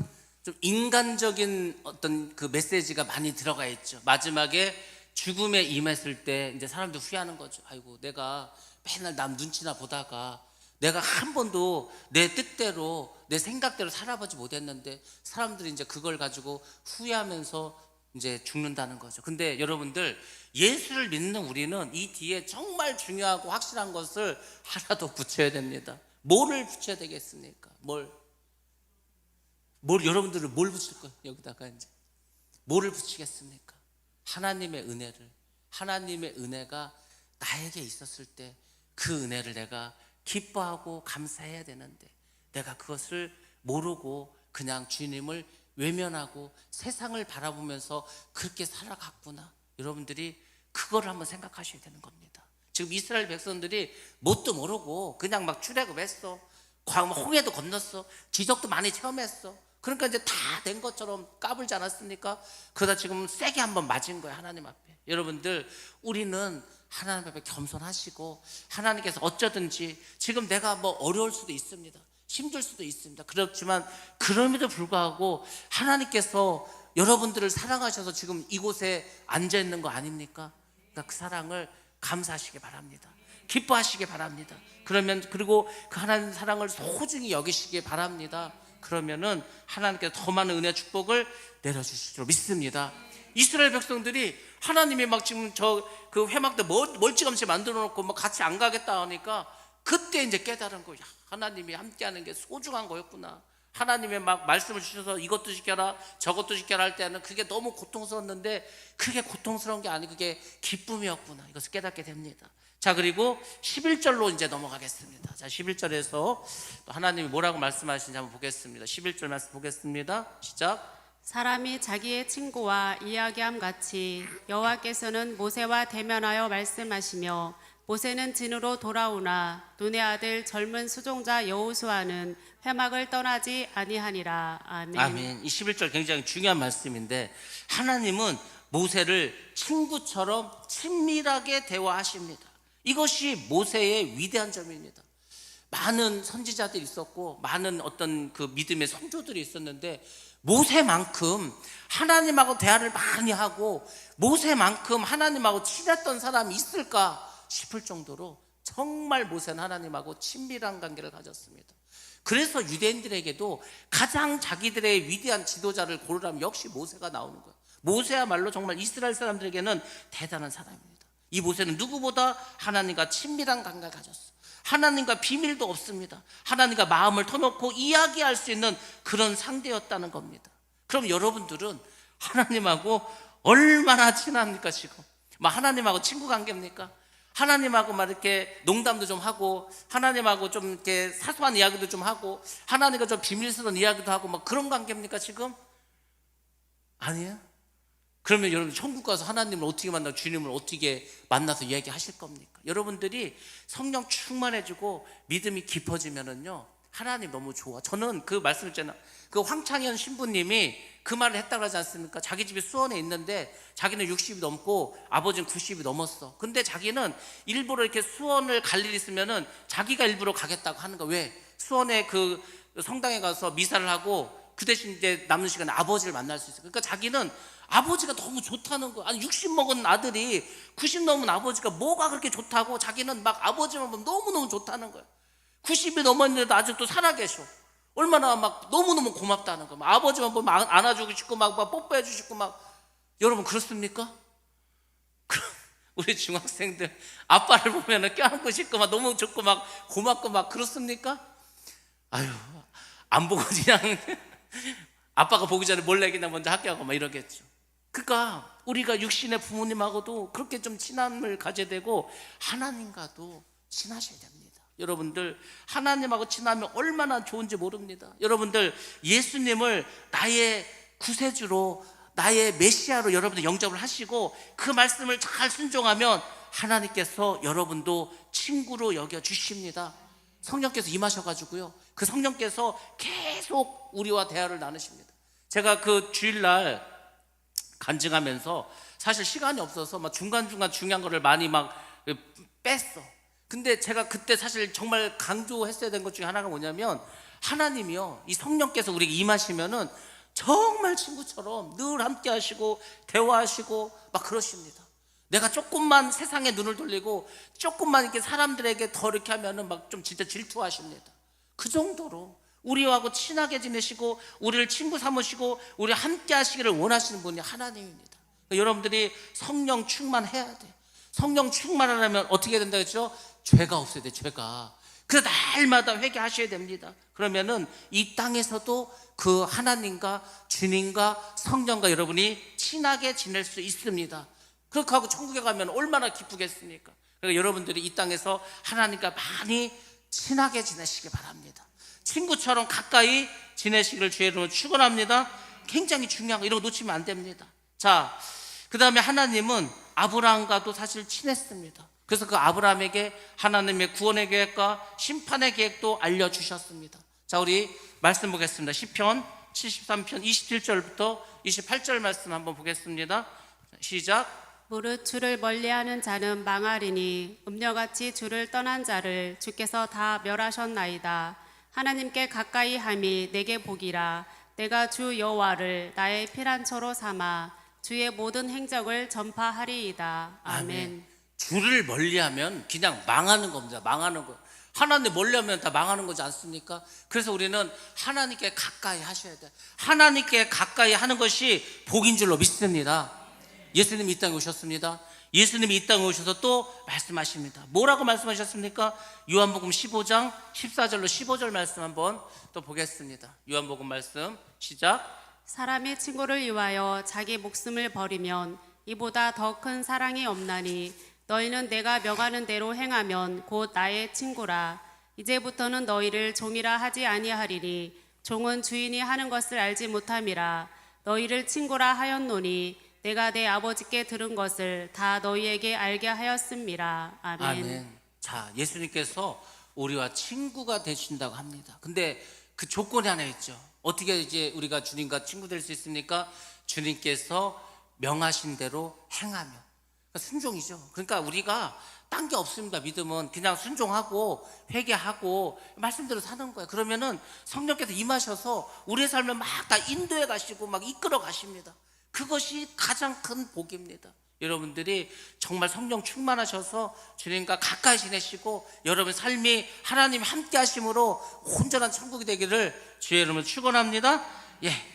좀 인간적인 어떤 그 메시지가 많이 들어가 있죠. 마지막에 죽음에 임했을 때 이제 사람들 후회하는 거죠. 아이고, 내가 맨날 남 눈치나 보다가 내가 한 번도 내 뜻대로 내 생각대로 살아보지 못했는데 사람들이 이제 그걸 가지고 후회하면서 이제 죽는다는 거죠. 근데 여러분들, 예수를 믿는 우리는 이 뒤에 정말 중요하고 확실한 것을 하나 더 붙여야 됩니다. 뭐를 붙여야 되겠습니까? 뭘 여러분들은 뭘 붙일 거예요? 여기다가 이제 뭐를 붙이겠습니까? 하나님의 은혜를. 하나님의 은혜가 나에게 있었을 때 그 은혜를 내가 기뻐하고 감사해야 되는데 내가 그것을 모르고 그냥 주님을 외면하고 세상을 바라보면서 그렇게 살아갔구나. 여러분들이 그걸 한번 생각하셔야 되는 겁니다. 지금 이스라엘 백성들이 뭣도 모르고 그냥 막 출애굽했어. 홍해도 건넜어. 기적도 많이 체험했어. 그러니까 이제 다 된 것처럼 까불지 않았습니까? 그러다 지금 세게 한번 맞은 거예요, 하나님 앞에. 여러분들, 우리는 하나님 앞에 겸손하시고 하나님께서 어쩌든지, 지금 내가 뭐 어려울 수도 있습니다. 힘들 수도 있습니다. 그렇지만 그럼에도 불구하고 하나님께서 여러분들을 사랑하셔서 지금 이곳에 앉아 있는 거 아닙니까? 그러니까 그 사랑을 감사하시기 바랍니다. 기뻐하시기 바랍니다. 그리고 그 하나님 사랑을 소중히 여기시기 바랍니다. 그러면은 하나님께서 더 많은 은혜 축복을 내려주실 줄 믿습니다. 이스라엘 백성들이 하나님이 막 지금 그 회막 때 멀찌감치 만들어 놓고 막 같이 안 가겠다 하니까 그때 이제 깨달은 거야. 하나님이 함께하는 게 소중한 거였구나. 하나님의 막 말씀을 주셔서 이것도 지켜라 저것도 지켜라 할 때는 그게 너무 고통스러웠는데 그게 고통스러운 게 아니고 그게 기쁨이었구나. 이것을 깨닫게 됩니다. 자, 그리고 11절로 이제 넘어가겠습니다. 자, 11절에서 또 하나님이 뭐라고 말씀하시는지 한번 보겠습니다. 11절 말씀 보겠습니다. 시작. 사람이 자기의 친구와 이야기함 같이 여호와께서는 모세와 대면하여 말씀하시며 모세는 진으로 돌아오나 눈의 아들 젊은 수종자 여호수아는 회막을 떠나지 아니하니라. 아멘. 아멘. 이 11절 굉장히 중요한 말씀인데 하나님은 모세를 친구처럼 친밀하게 대화하십니다. 이것이 모세의 위대한 점입니다. 많은 선지자들이 있었고 많은 어떤 그 믿음의 성도들이 있었는데 모세만큼 하나님하고 대화를 많이 하고 모세만큼 하나님하고 친했던 사람이 있을까 싶을 정도로 정말 모세는 하나님하고 친밀한 관계를 가졌습니다. 그래서 유대인들에게도 가장 자기들의 위대한 지도자를 고르라면 역시 모세가 나오는 거예요. 모세야말로 정말 이스라엘 사람들에게는 대단한 사람입니다. 이 모세는 누구보다 하나님과 친밀한 관계를 가졌어요. 하나님과 비밀도 없습니다. 하나님과 마음을 터놓고 이야기할 수 있는 그런 상대였다는 겁니다. 그럼 여러분들은 하나님하고 얼마나 친합니까? 지금 막 하나님하고 친구 관계입니까? 하나님하고 막 이렇게 농담도 좀 하고 하나님하고 좀 이렇게 사소한 이야기도 좀 하고 하나님과 좀 비밀스러운 이야기도 하고 막 그런 관계입니까 지금? 아니에요? 그러면 여러분 천국 가서 하나님을 어떻게 만나고 주님을 어떻게 만나서 이야기하실 겁니까? 여러분들이 성령 충만해지고 믿음이 깊어지면은요 하나님 너무 좋아. 저는 그 말씀했잖아요. 그 황창현 신부님이 그 말을 했다고 하지 않습니까? 자기 집이 수원에 있는데 자기는 60이 넘고 아버지는 90이 넘었어. 근데 자기는 일부러 이렇게 수원을 갈 일이 있으면은 자기가 일부러 가겠다고 하는 거야. 왜? 수원에 그 성당에 가서 미사를 하고 그 대신 이제 남는 시간에 아버지를 만날 수 있어요. 그러니까 자기는 아버지가 너무 좋다는 거야. 아니 60 먹은 아들이 90 넘은 아버지가 뭐가 그렇게 좋다고 자기는 막 아버지만 보면 너무너무 좋다는 거야. 90이 넘었는데도 아직도 살아계셔. 얼마나 막 너무너무 고맙다는 거야. 아버지만 보면 안아주고 싶고 막 뽀뽀해주고 싶고 막. 여러분 그렇습니까? 우리 중학생들 아빠를 보면 껴안고 싶고 막 너무 좋고 막 고맙고 막 그렇습니까? 아유, 안 보고 그냥 아빠가 보기 전에 몰래 그냥 먼저 학교하고 막 이러겠죠. 그러니까 우리가 육신의 부모님하고도 그렇게 좀 친함을 가져야 되고 하나님과도 친하셔야 됩니다. 여러분들 하나님하고 친하면 얼마나 좋은지 모릅니다. 여러분들 예수님을 나의 구세주로 나의 메시아로 여러분들 영접을 하시고 그 말씀을 잘 순종하면 하나님께서 여러분도 친구로 여겨주십니다. 성령께서 임하셔가지고요, 그 성령께서 계속 우리와 대화를 나누십니다. 제가 그 주일날 간증하면서 사실 시간이 없어서 막 중간중간 중요한 거를 많이 막 뺐어. 근데 제가 그때 사실 정말 강조했어야 된 것 중에 하나가 뭐냐면, 하나님이요, 이 성령께서 우리에게 임하시면은 정말 친구처럼 늘 함께 하시고 대화하시고 막 그러십니다. 내가 조금만 세상에 눈을 돌리고 조금만 이렇게 사람들에게 더 이렇게 하면은 막 좀 진짜 질투하십니다. 그 정도로 우리하고 친하게 지내시고 우리를 친구 삼으시고 우리 함께 하시기를 원하시는 분이 하나님입니다. 여러분들이 성령 충만해야 돼. 성령 충만하려면 어떻게 된다 했죠? 죄가 없어야 돼. 죄가. 그래서 날마다 회개하셔야 됩니다. 그러면은 이 땅에서도 그 하나님과 주님과 성령과 여러분이 친하게 지낼 수 있습니다. 그렇게 하고 천국에 가면 얼마나 기쁘겠습니까? 그러니까 여러분들이 이 땅에서 하나님과 많이 친하게 지내시기 바랍니다. 친구처럼 가까이 지내시기를 주의 이름으로 축원합니다. 굉장히 중요한 거, 이런 거 놓치면 안 됩니다. 자, 그 다음에 하나님은 아브라함과도 사실 친했습니다. 그래서 그 아브라함에게 하나님의 구원의 계획과 심판의 계획도 알려주셨습니다. 자, 우리 말씀 보겠습니다. 시편 73편 27절부터 28절 말씀 한번 보겠습니다. 시작. 무릇 주를 멀리하는 자는 망하리니 음녀같이 주를 떠난 자를 주께서 다 멸하셨나이다. 하나님께 가까이 함이 내게 복이라. 내가 주 여호와를 나의 피난처로 삼아 주의 모든 행적을 전파하리이다. 아멘. 주를 멀리하면 그냥 망하는 겁니다. 망하는 거. 하나님 멀리하면 다 망하는 거지 않습니까? 그래서 우리는 하나님께 가까이 하셔야 돼. 하나님께 가까이 하는 것이 복인 줄로 믿습니다. 예수님이 이 땅에 오셨습니다. 예수님이 이 땅에 오셔서 또 말씀하십니다. 뭐라고 말씀하셨습니까? 요한복음 15장 14절로 15절 말씀 한번 또 보겠습니다. 요한복음 말씀 시작. 사람이 친구를 위하여 자기 목숨을 버리면 이보다 더 큰 사랑이 없나니 너희는 내가 명하는 대로 행하면 곧 나의 친구라. 이제부터는 너희를 종이라 하지 아니하리니 종은 주인이 하는 것을 알지 못함이라. 너희를 친구라 하였노니 내가 내 아버지께 들은 것을 다 너희에게 알게 하였음이라. 아멘. 아멘. 자, 예수님께서 우리와 친구가 되신다고 합니다. 근데 그 조건이 하나 있죠. 어떻게 이제 우리가 주님과 친구 될 수 있습니까? 주님께서 명하신 대로 행하며. 그러니까 순종이죠. 그러니까 우리가 딴 게 없습니다. 믿음은 그냥 순종하고 회개하고 말씀대로 사는 거예요. 그러면은 성령께서 임하셔서 우리의 삶을 막 다 인도해 가시고 막 이끌어 가십니다. 그것이 가장 큰 복입니다. 여러분들이 정말 성령 충만하셔서 주님과 가까이 지내시고 여러분 삶이 하나님 함께 하심으로 온전한 천국이 되기를 주의 이름으로 축원합니다.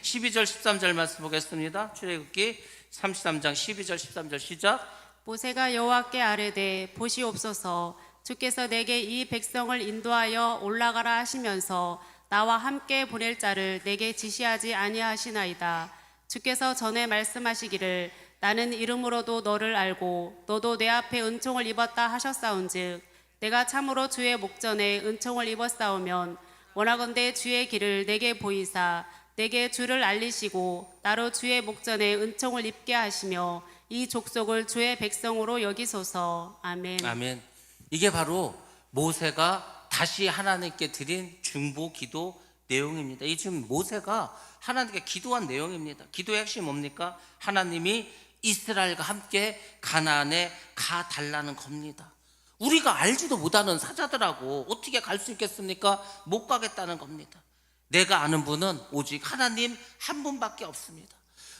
12절 13절 말씀 보겠습니다. 출애굽기 33장 12절 13절 시작. 모세가 여호와께 아뢰되 보시옵소서 주께서 내게 이 백성을 인도하여 올라가라 하시면서 나와 함께 보낼 자를 내게 지시하지 아니하시나이다. 주께서 전에 말씀하시기를 나는 이름으로도 너를 알고 너도 내 앞에 은총을 입었다 하셨사온즉 내가 참으로 주의 목전에 은총을 입었사오면 원하건대 주의 길을 내게 보이사 내게 주를 알리시고 나로 주의 목전에 은총을 입게 하시며 이 족속을 주의 백성으로 여기소서. 아멘. 아멘. 이게 바로 모세가 다시 하나님께 드린 중보 기도 내용입니다. 이 지금 모세가 하나님께 기도한 내용입니다. 기도의 핵심이 뭡니까? 하나님이 이스라엘과 함께 가나안에 가달라는 겁니다. 우리가 알지도 못하는 사자들하고 어떻게 갈 수 있겠습니까? 못 가겠다는 겁니다. 내가 아는 분은 오직 하나님 한 분밖에 없습니다.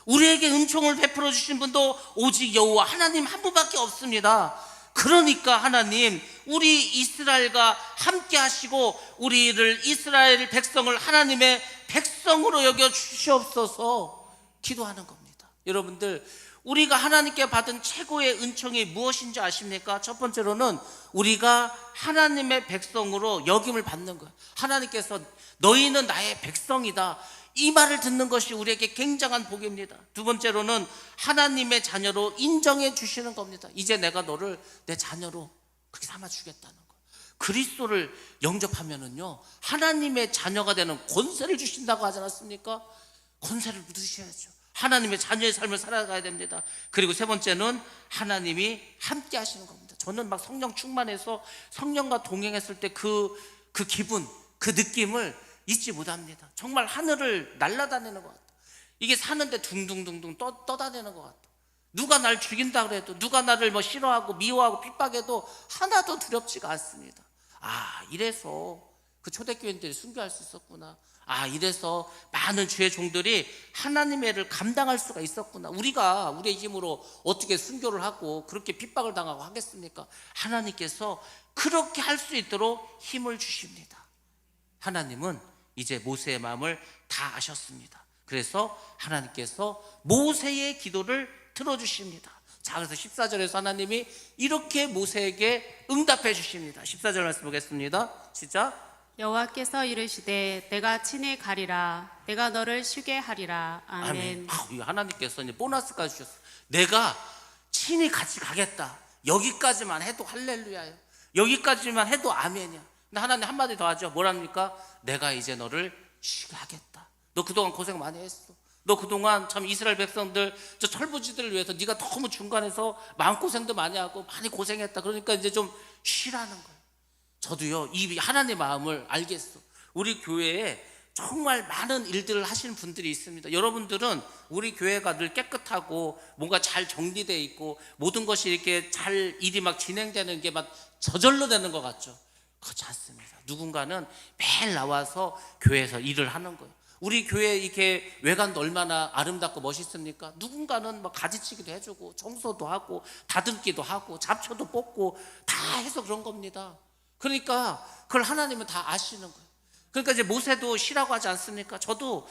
우리에게 은총을 베풀어 주신 분도 오직 여호와 하나님 한 분밖에 없습니다. 그러니까 하나님 우리 이스라엘과 함께 하시고 우리를 이스라엘 백성을 하나님의 백성으로 여겨 주시옵소서 기도하는 겁니다. 여러분들 우리가 하나님께 받은 최고의 은총이 무엇인지 아십니까? 첫 번째로는 우리가 하나님의 백성으로 여김을 받는 거예요. 하나님께서 너희는 나의 백성이다, 이 말을 듣는 것이 우리에게 굉장한 복입니다. 두 번째로는 하나님의 자녀로 인정해 주시는 겁니다. 이제 내가 너를 내 자녀로 그렇게 삼아 주겠다는 거예요. 그리스도를 영접하면은요, 하나님의 자녀가 되는 권세를 주신다고 하지 않았습니까? 권세를 누리셔야죠. 하나님의 자녀의 삶을 살아가야 됩니다. 그리고 세 번째는 하나님이 함께 하시는 겁니다. 저는 막 성령 충만해서 성령과 동행했을 때 그 기분, 그 느낌을 잊지 못합니다. 정말 하늘을 날아다니는 것 같아요. 이게 사는데 둥둥둥둥 떠다니는 것 같아요. 누가 날 죽인다 그래도, 누가 나를 뭐 싫어하고 미워하고 핍박해도 하나도 두렵지가 않습니다. 이래서 그 초대교인들이 순교할 수 있었구나. 이래서 많은 주의 종들이 하나님의 일을 감당할 수가 있었구나. 우리가 우리의 힘으로 어떻게 순교를 하고 그렇게 핍박을 당하고 하겠습니까? 하나님께서 그렇게 할 수 있도록 힘을 주십니다. 하나님은 이제 모세의 마음을 다 아셨습니다. 그래서 하나님께서 모세의 기도를 들어주십니다. 자, 그래서 14절에서 하나님이 이렇게 모세에게 응답해 주십니다. 14절 말씀 보겠습니다. 시작. 여호와께서 이르시되 내가 친히 가리라, 내가 너를 쉬게 하리라. 아멘. 하나님께서 이제 보너스까지 주셨어요. 내가 친히 같이 가겠다. 여기까지만 해도 할렐루야예요. 여기까지만 해도 아멘이야. 근데 하나님 한마디 더 하죠. 뭐랍니까? 내가 이제 너를 쉬게 하겠다. 너 그동안 고생 많이 했어. 너 그동안 참 이스라엘 백성들, 저 철부지들을 위해서 네가 너무 중간에서 마음고생도 많이 하고 많이 고생했다. 그러니까 이제 좀 쉬라는 거예요. 저도요, 이 하나님의 마음을 알겠어. 우리 교회에 정말 많은 일들을 하시는 분들이 있습니다. 여러분들은 우리 교회가 늘 깨끗하고 뭔가 잘 정리되어 있고 모든 것이 이렇게 잘 일이 막 진행되는 게 막 저절로 되는 것 같죠? 그렇지 않습니다. 누군가는 매일 나와서 교회에서 일을 하는 거예요. 우리 교회 이렇게 외관도 얼마나 아름답고 멋있습니까? 누군가는 막 가지치기도 해주고 청소도 하고 다듬기도 하고 잡초도 뽑고 다 해서 그런 겁니다. 그러니까 그걸 하나님은 다 아시는 거예요. 그러니까 이제 모세도 쉬라고 하지 않습니까? 저도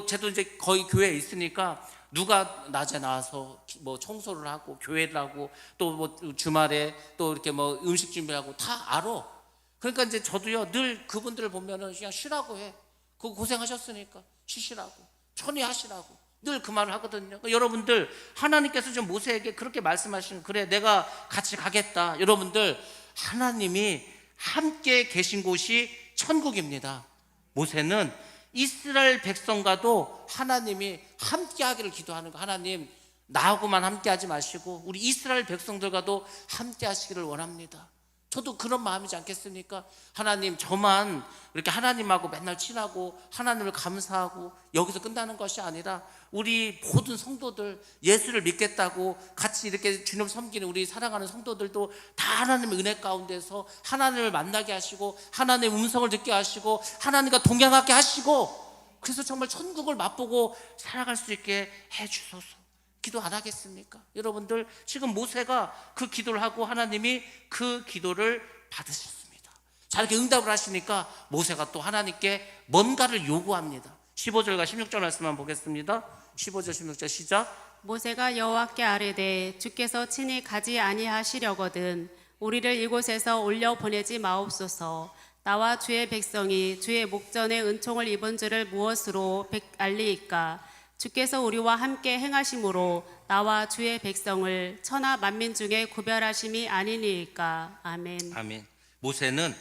저도 이제 거의 교회에 있으니까 누가 낮에 나와서 뭐 청소를 하고 교회를 하고 또 뭐 주말에 또 이렇게 뭐 음식 준비하고 다 알아. 그러니까 이제 저도요, 늘 그분들을 보면은 그냥 쉬라고 해. 그거 고생하셨으니까 쉬시라고, 천히 하시라고 늘 그 말을 하거든요. 그러니까 여러분들, 하나님께서 좀 모세에게 그렇게 말씀하시는, 그래 내가 같이 가겠다. 여러분들, 하나님이 함께 계신 곳이 천국입니다. 모세는 이스라엘 백성과도 하나님이 함께 하기를 기도하는 거. 하나님, 나하고만 함께 하지 마시고 우리 이스라엘 백성들과도 함께 하시기를 원합니다. 저도 그런 마음이지 않겠습니까? 하나님, 저만 이렇게 하나님하고 맨날 친하고 하나님을 감사하고 여기서 끝나는 것이 아니라 우리 모든 성도들, 예수를 믿겠다고 같이 이렇게 주님 섬기는 우리 사랑하는 성도들도 다 하나님의 은혜 가운데서 하나님을 만나게 하시고 하나님의 음성을 듣게 하시고 하나님과 동행하게 하시고, 그래서 정말 천국을 맛보고 살아갈 수 있게 해주소서. 기도 안 하겠습니까? 여러분들, 지금 모세가 그 기도를 하고 하나님이 그 기도를 받으셨습니다. 자, 이렇게 응답을 하시니까 모세가 또 하나님께 뭔가를 요구합니다. 15절과 16절 말씀만 보겠습니다. 15절 16절 시작. 모세가 여호와께 아뢰되 주께서 친히 가지 아니하시려거든 우리를 이곳에서 올려 보내지 마옵소서. 나와 주의 백성이 주의 목전에 은총을 입은 줄을 무엇으로 알리이까? 주께서 우리와 함께 행하심으로 나와 주의 백성을 천하 만민 중에 구별하심이 아니니이까. 아멘. 아멘. 모세는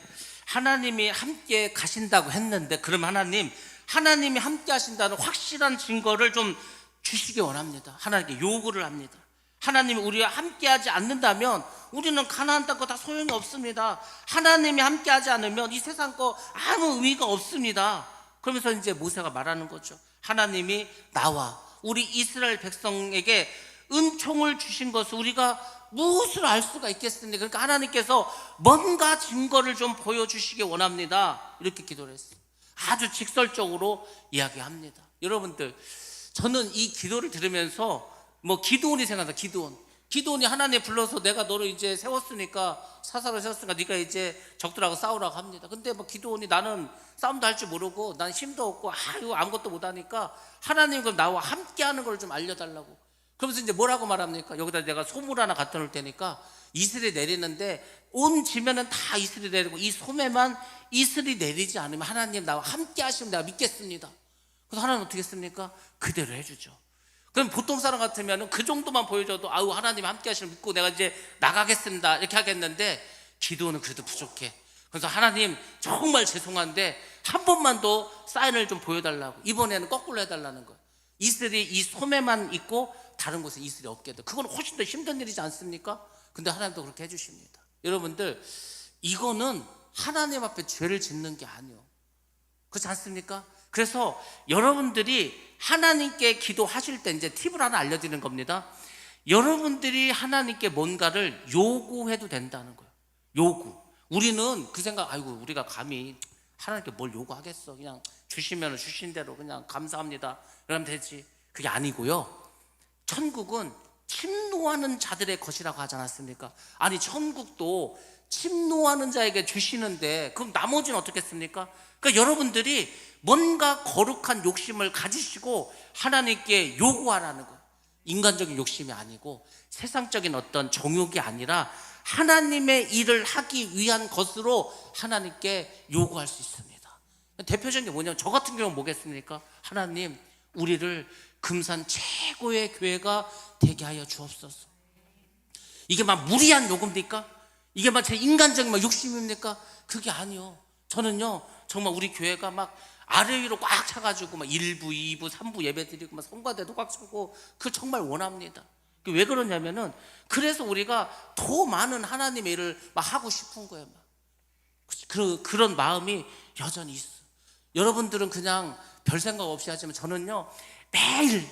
하나님이 함께 가신다고 했는데, 그럼 하나님이 함께 하신다는 확실한 증거를 좀 주시기 원합니다. 하나님께 요구를 합니다. 하나님이 우리와 함께 하지 않는다면 우리는 가나안 땅 거 다 소용이 없습니다. 하나님이 함께 하지 않으면 이 세상 거 아무 의미가 없습니다. 그러면서 이제 모세가 말하는 거죠. 하나님이 나와 우리 이스라엘 백성에게 은총을 주신 것을 우리가 무엇을 알 수가 있겠습니까? 그러니까 하나님께서 뭔가 증거를 좀 보여주시기 원합니다. 이렇게 기도를 했어요. 아주 직설적으로 이야기합니다. 여러분들, 저는 이 기도를 들으면서 기드온이 생각나. 기드온이 하나님 불러서 내가 너를 이제 세웠으니까, 사사로 세웠으니까 네가 이제 적들하고 싸우라고 합니다. 근데 기드온이 나는 싸움도 할 줄 모르고 난 힘도 없고 이거 아무것도 못하니까 하나님 그럼 나와 함께 하는 걸 좀 알려달라고. 그러면서 이제 뭐라고 말합니까? 여기다 내가 소물 하나 갖다 놓을 테니까 이슬이 내리는데 온 지면은 다 이슬이 내리고 이 소매만 이슬이 내리지 않으면 하나님 나와 함께 하시면 내가 믿겠습니다. 그래서 하나님 어떻게 했습니까? 그대로 해주죠. 그럼 보통 사람 같으면 그 정도만 보여줘도 아우 하나님 함께 하시면 믿고 내가 이제 나가겠습니다 이렇게 하겠는데 기도는 그래도 부족해. 그래서 하나님 정말 죄송한데 한 번만 더 사인을 좀 보여달라고. 이번에는 거꾸로 해달라는 거예요. 이슬이 이 소매만 있고 다른 곳에 이슬이 없게 돼. 그건 훨씬 더 힘든 일이지 않습니까? 근데 하나님도 그렇게 해주십니다. 여러분들 이거는 하나님 앞에 죄를 짓는 게 아니에요. 그렇지 않습니까? 그래서 여러분들이 하나님께 기도하실 때 이제 팁을 하나 알려드리는 겁니다. 여러분들이 하나님께 뭔가를 요구해도 된다는 거예요. 요구. 우리는 그 생각, 아이고 우리가 감히 하나님께 뭘 요구하겠어. 그냥 주시면 주신 대로 그냥 감사합니다 그러면 되지. 그게 아니고요. 천국은 침노하는 자들의 것이라고 하지 않았습니까? 아니 천국도 침노하는 자에게 주시는데 그럼 나머지는 어떻겠습니까? 그러니까 여러분들이 뭔가 거룩한 욕심을 가지시고 하나님께 요구하라는 거예요. 인간적인 욕심이 아니고 세상적인 어떤 정욕이 아니라 하나님의 일을 하기 위한 것으로 하나님께 요구할 수 있습니다. 대표적인 게 뭐냐면 저 같은 경우는 뭐겠습니까? 하나님 우리를 금산 최고의 교회가 되게 하여 주옵소서. 이게 막 무리한 요구입니까? 이게 막 제 인간적인 막 욕심입니까? 그게 아니요. 저는요 정말 우리 교회가 막 아래 위로 꽉 차가지고 막 1부, 2부, 3부 예배 드리고 막 성가대도 꽉 차고 그걸 정말 원합니다. 왜 그러냐면은 그래서 우리가 더 많은 하나님의 일을 막 하고 싶은 거예요. 막. 그런 마음이 여전히 있어. 여러분들은 그냥 별 생각 없이 하지만 저는요 매일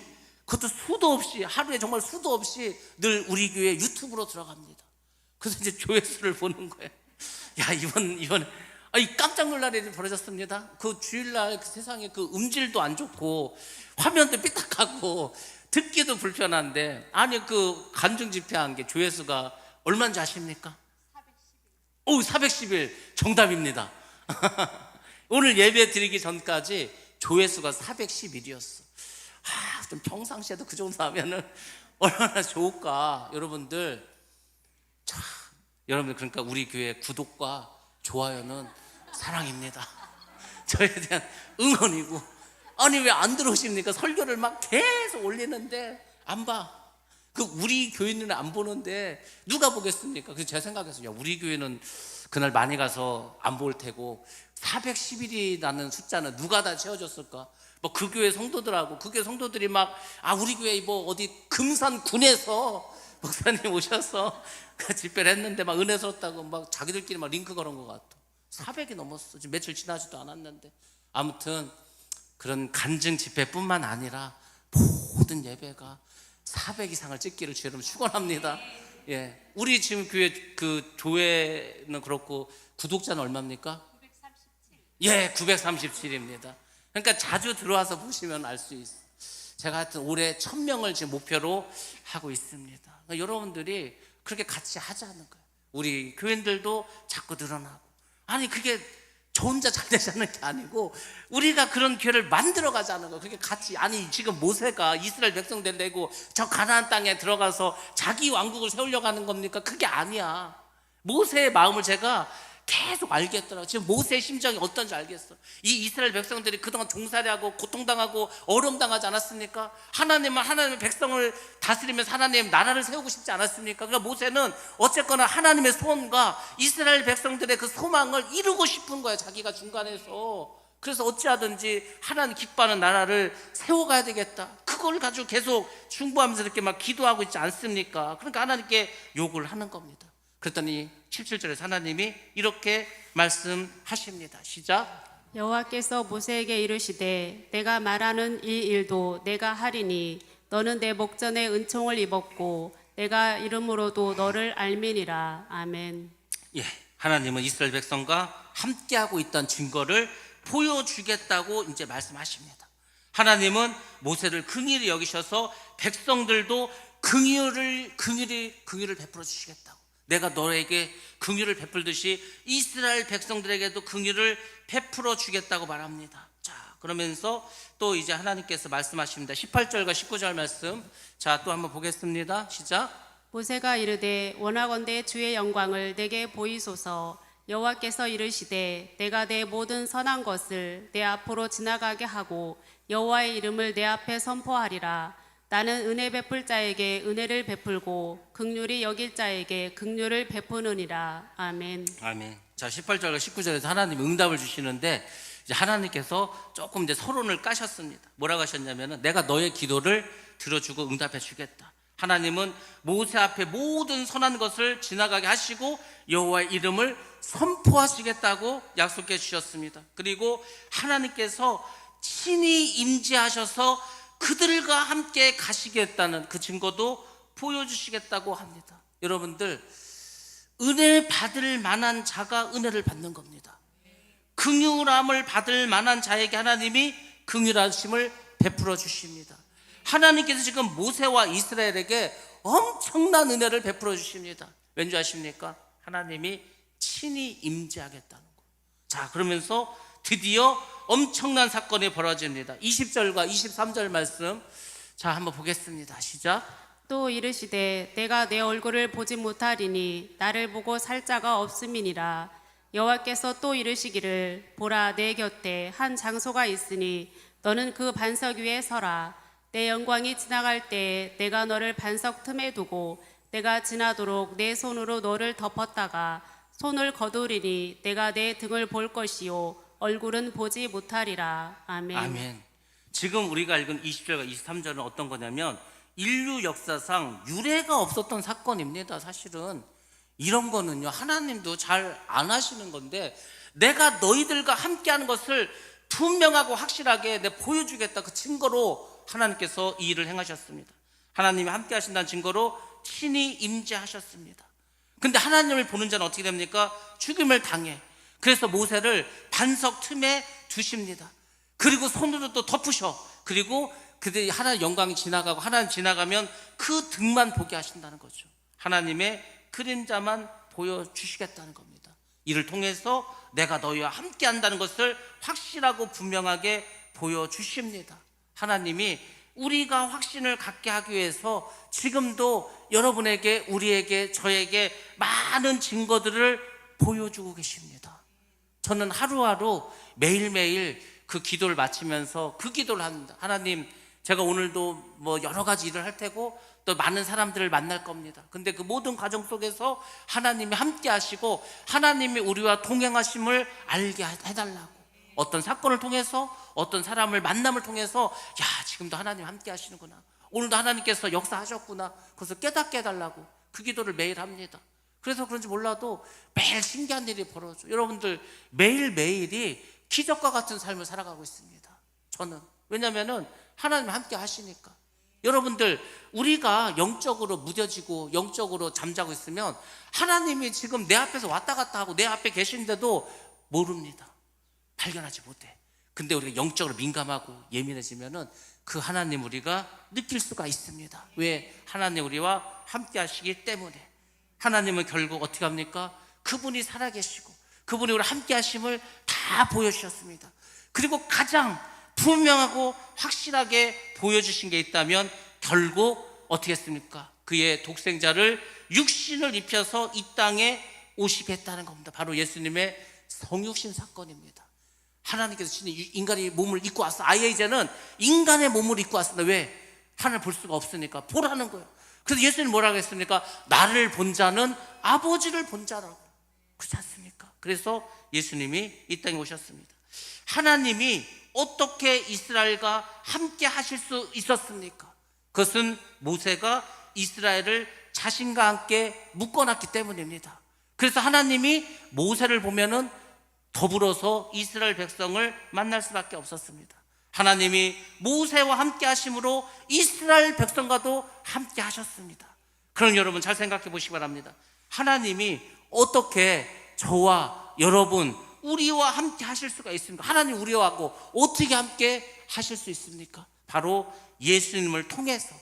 그것도 수도 없이 하루에 정말 수도 없이 늘 우리 교회 유튜브로 들어갑니다. 그래서 이제 조회수를 보는 거예요. 야 이번 깜짝 놀랄 일이 벌어졌습니다. 그 주일날 그 세상에 그 음질도 안 좋고 화면도 삐딱하고 듣기도 불편한데 아니 그 간증 집회한 게 조회수가 얼마인지 아십니까? 411 정답입니다. 오늘 예배 드리기 전까지 조회수가 411이었어. 좀 평상시에도 그 정도 하면은 얼마나 좋을까. 여러분들 여러분들 그러니까 우리 교회 구독과 좋아요는 사랑입니다. 저에 대한 응원이고. 아니 왜 안 들어오십니까? 설교를 막 계속 올리는데 안 봐. 그 우리 교인은 안 보는데 누가 보겠습니까? 그래서 제 생각에서 야 우리 교회는 그날 많이 가서 안 볼 테고 411이라는 숫자는 누가 다 채워줬을까? 뭐 그 교회 성도들하고 그 교회 성도들이 막 우리 교회 뭐 어디 금산군에서 목사님 오셔서 그 집회를 했는데 막 은혜스럽다고 막 자기들끼리 막 링크 걸은 것 같아. 400이 넘었어. 지금 며칠 지나지도 않았는데. 아무튼 그런 간증 집회뿐만 아니라 모든 예배가 400 이상을 찍기를 주여 여러분 축원합니다. 예, 우리 지금 교회 그 조회는 그렇고 구독자는 얼마입니까? 937. 예, 937입니다. 그러니까 자주 들어와서 보시면 알 수 있어요. 제가 하여튼 올해 1000명을 지금 목표로 하고 있습니다. 그러니까 여러분들이 그렇게 같이 하자는 거예요. 우리 교인들도 자꾸 늘어나고. 아니 그게 저 혼자 잘 되자는 게 아니고 우리가 그런 교회를 만들어 가자는 거예요. 그게 같이. 아니 지금 모세가 이스라엘 백성들 내고 저 가나안 땅에 들어가서 자기 왕국을 세우려고 하는 겁니까? 그게 아니야. 모세의 마음을 제가 계속 알겠더라고요. 지금 모세의 심정이 어떤지 알겠어. 이 이스라엘 백성들이 그동안 종살이하고 고통당하고 어려움당하지 않았습니까? 하나님은 하나님의 백성을 다스리면서 하나님 나라를 세우고 싶지 않았습니까? 그러니까 모세는 어쨌거나 하나님의 소원과 이스라엘 백성들의 그 소망을 이루고 싶은 거야. 자기가 중간에서. 그래서 어찌하든지 하나님 기뻐하는 나라를 세워가야 되겠다. 그걸 가지고 계속 중보하면서 이렇게 막 기도하고 있지 않습니까? 그러니까 하나님께 요구를 하는 겁니다. 그랬더니 17절에 하나님이 이렇게 말씀하십니다. 시작. 여호와께서 모세에게 이르시되 내가 말하는 이 일도 내가 하리니 너는 내 목전에 은총을 입었고 내가 이름으로도 너를 알미니라. 아멘. 예, 하나님은 이스라엘 백성과 함께하고 있던 증거를 보여주겠다고 이제 말씀하십니다. 하나님은 모세를 긍휼히 여기셔서 백성들도 긍휼을 베풀어 주시겠다고. 내가 너에게 긍휼을 베풀듯이 이스라엘 백성들에게도 긍휼을 베풀어 주겠다고 말합니다. 자, 그러면서 또 이제 하나님께서 말씀하십니다. 18절과 19절 말씀. 자, 또 한번 보겠습니다. 시작. 모세가 이르되 원하건대 주의 영광을 내게 보이소서. 여호와께서 이르시되 내가 내 모든 선한 것을 내 앞으로 지나가게 하고 여호와의 이름을 내 앞에 선포하리라. 나는 은혜 베풀 자에게 은혜를 베풀고 긍휼히 여길 자에게 긍휼을 베푸느니라. 아멘. 아멘. 자, 18절과 19절에서 하나님이 응답을 주시는데 이제 하나님께서 조금 이제 서론을 까셨습니다. 뭐라고 하셨냐면은 내가 너의 기도를 들어주고 응답해 주겠다. 하나님은 모세 앞에 모든 선한 것을 지나가게 하시고 여호와의 이름을 선포하시겠다고 약속해 주셨습니다. 그리고 하나님께서 친히 임재하셔서 그들과 함께 가시겠다는 그 증거도 보여주시겠다고 합니다. 여러분들, 은혜 받을 만한 자가 은혜를 받는 겁니다. 긍휼함을 받을 만한 자에게 하나님이 긍휼하심을 베풀어 주십니다. 하나님께서 지금 모세와 이스라엘에게 엄청난 은혜를 베풀어 주십니다. 왠지 아십니까? 하나님이 친히 임재하겠다는 거. 자, 그러면서 드디어 엄청난 사건이 벌어집니다. 20절과 23절 말씀. 자, 한번 보겠습니다. 시작. 또 이르시되 내가 내 얼굴을 보지 못하리니 나를 보고 살 자가 없음이니라. 여호와께서 또 이르시기를 보라 내 곁에 한 장소가 있으니 너는 그 반석 위에 서라. 내 영광이 지나갈 때에 내가 너를 반석 틈에 두고 내가 지나도록 내 손으로 너를 덮었다가 손을 거두리니 내가 내 등을 볼 것이요 얼굴은 보지 못하리라. 아멘. 아멘. 지금 우리가 읽은 20절과 23절은 어떤 거냐면 인류 역사상 유례가 없었던 사건입니다. 사실은 이런 거는요 하나님도 잘 안 하시는 건데 내가 너희들과 함께하는 것을 분명하고 확실하게 내 보여주겠다 그 증거로 하나님께서 이 일을 행하셨습니다. 하나님이 함께 하신다는 증거로 친히 임재하셨습니다. 근데 하나님을 보는 자는 어떻게 됩니까? 죽임을 당해. 그래서 모세를 반석 틈에 두십니다. 그리고 손으로 또 덮으셔. 그리고 그들이 하나님 영광이 지나가고 하나님 지나가면 그 등만 보게 하신다는 거죠. 하나님의 그림자만 보여주시겠다는 겁니다. 이를 통해서 내가 너희와 함께 한다는 것을 확실하고 분명하게 보여주십니다. 하나님이 우리가 확신을 갖게 하기 위해서 지금도 여러분에게, 우리에게, 저에게 많은 증거들을 보여주고 계십니다. 저는 하루하루 매일매일 그 기도를 마치면서 그 기도를 합니다. 하나님, 제가 오늘도 뭐 여러 가지 일을 할 테고 또 많은 사람들을 만날 겁니다. 근데 그 모든 과정 속에서 하나님이 함께 하시고 하나님이 우리와 동행하심을 알게 해달라고. 어떤 사건을 통해서, 어떤 사람을 만남을 통해서 야, 지금도 하나님 함께 하시는구나, 오늘도 하나님께서 역사하셨구나, 그래서 깨닫게 해달라고 그 기도를 매일 합니다. 그래서 그런지 몰라도 매일 신기한 일이 벌어져. 여러분들 매일매일이 기적과 같은 삶을 살아가고 있습니다. 저는. 왜냐하면 하나님 함께 하시니까. 여러분들, 우리가 영적으로 무뎌지고 영적으로 잠자고 있으면 하나님이 지금 내 앞에서 왔다 갔다 하고 내 앞에 계신데도 모릅니다. 발견하지 못해. 근데 우리가 영적으로 민감하고 예민해지면은 그 하나님 우리가 느낄 수가 있습니다. 왜? 하나님 우리와 함께 하시기 때문에. 하나님은 결국 어떻게 합니까? 그분이 살아계시고 그분이 우리 함께 하심을 다 보여주셨습니다. 그리고 가장 분명하고 확실하게 보여주신 게 있다면 결국 어떻게 했습니까? 그의 독생자를 육신을 입혀서 이 땅에 오시게 했다는 겁니다. 바로 예수님의 성육신 사건입니다. 하나님께서 친히 인간의 몸을 입고 왔어. 아예 이제는 인간의 몸을 입고 왔습니다. 왜? 하나님을 볼 수가 없으니까 보라는 거예요. 그래서 예수님 뭐라고 했습니까? 나를 본 자는 아버지를 본 자라고. 그렇지 않습니까? 그래서 예수님이 이 땅에 오셨습니다. 하나님이 어떻게 이스라엘과 함께 하실 수 있었습니까? 그것은 모세가 이스라엘을 자신과 함께 묶어놨기 때문입니다. 그래서 하나님이 모세를 보면은 더불어서 이스라엘 백성을 만날 수밖에 없었습니다. 하나님이 모세와 함께 하심으로 이스라엘 백성과도 함께 하셨습니다. 그럼 여러분 잘 생각해 보시기 바랍니다. 하나님이 어떻게 저와 여러분, 우리와 함께 하실 수가 있습니까? 하나님 우리와 하고 어떻게 함께 하실 수 있습니까? 바로 예수님을 통해서,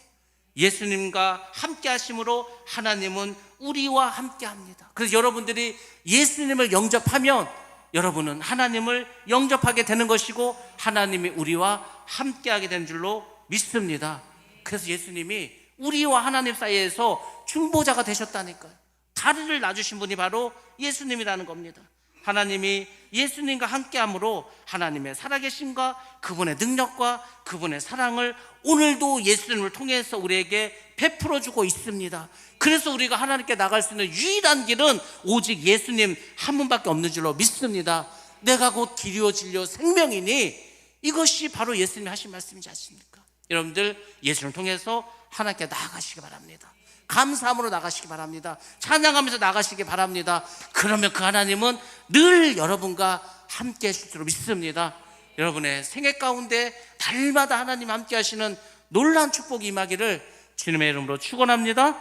예수님과 함께 하심으로 하나님은 우리와 함께 합니다. 그래서 여러분들이 예수님을 영접하면 여러분은 하나님을 영접하게 되는 것이고 하나님이 우리와 함께하게 된 줄로 믿습니다. 그래서 예수님이 우리와 하나님 사이에서 중보자가 되셨다니까요. 다리를 놔주신 분이 바로 예수님이라는 겁니다. 하나님이 예수님과 함께함으로 하나님의 살아계심과 그분의 능력과 그분의 사랑을 오늘도 예수님을 통해서 우리에게 베풀어주고 있습니다. 그래서 우리가 하나님께 나갈 수 있는 유일한 길은 오직 예수님 한 분밖에 없는 줄로 믿습니다. 내가 곧 길이요 진리요 생명이니, 이것이 바로 예수님이 하신 말씀이지 않습니까? 여러분들 예수님을 통해서 하나님께 나아가시기 바랍니다. 감사함으로 나가시기 바랍니다. 찬양하면서 나가시기 바랍니다. 그러면 그 하나님은 늘 여러분과 함께 하실 줄 믿습니다. 여러분의 생애 가운데 달마다 하나님 함께 하시는 놀라운 축복이 임하기를 주님의 이름으로 축원합니다.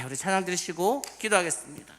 우리 찬양 드리시고 기도하겠습니다.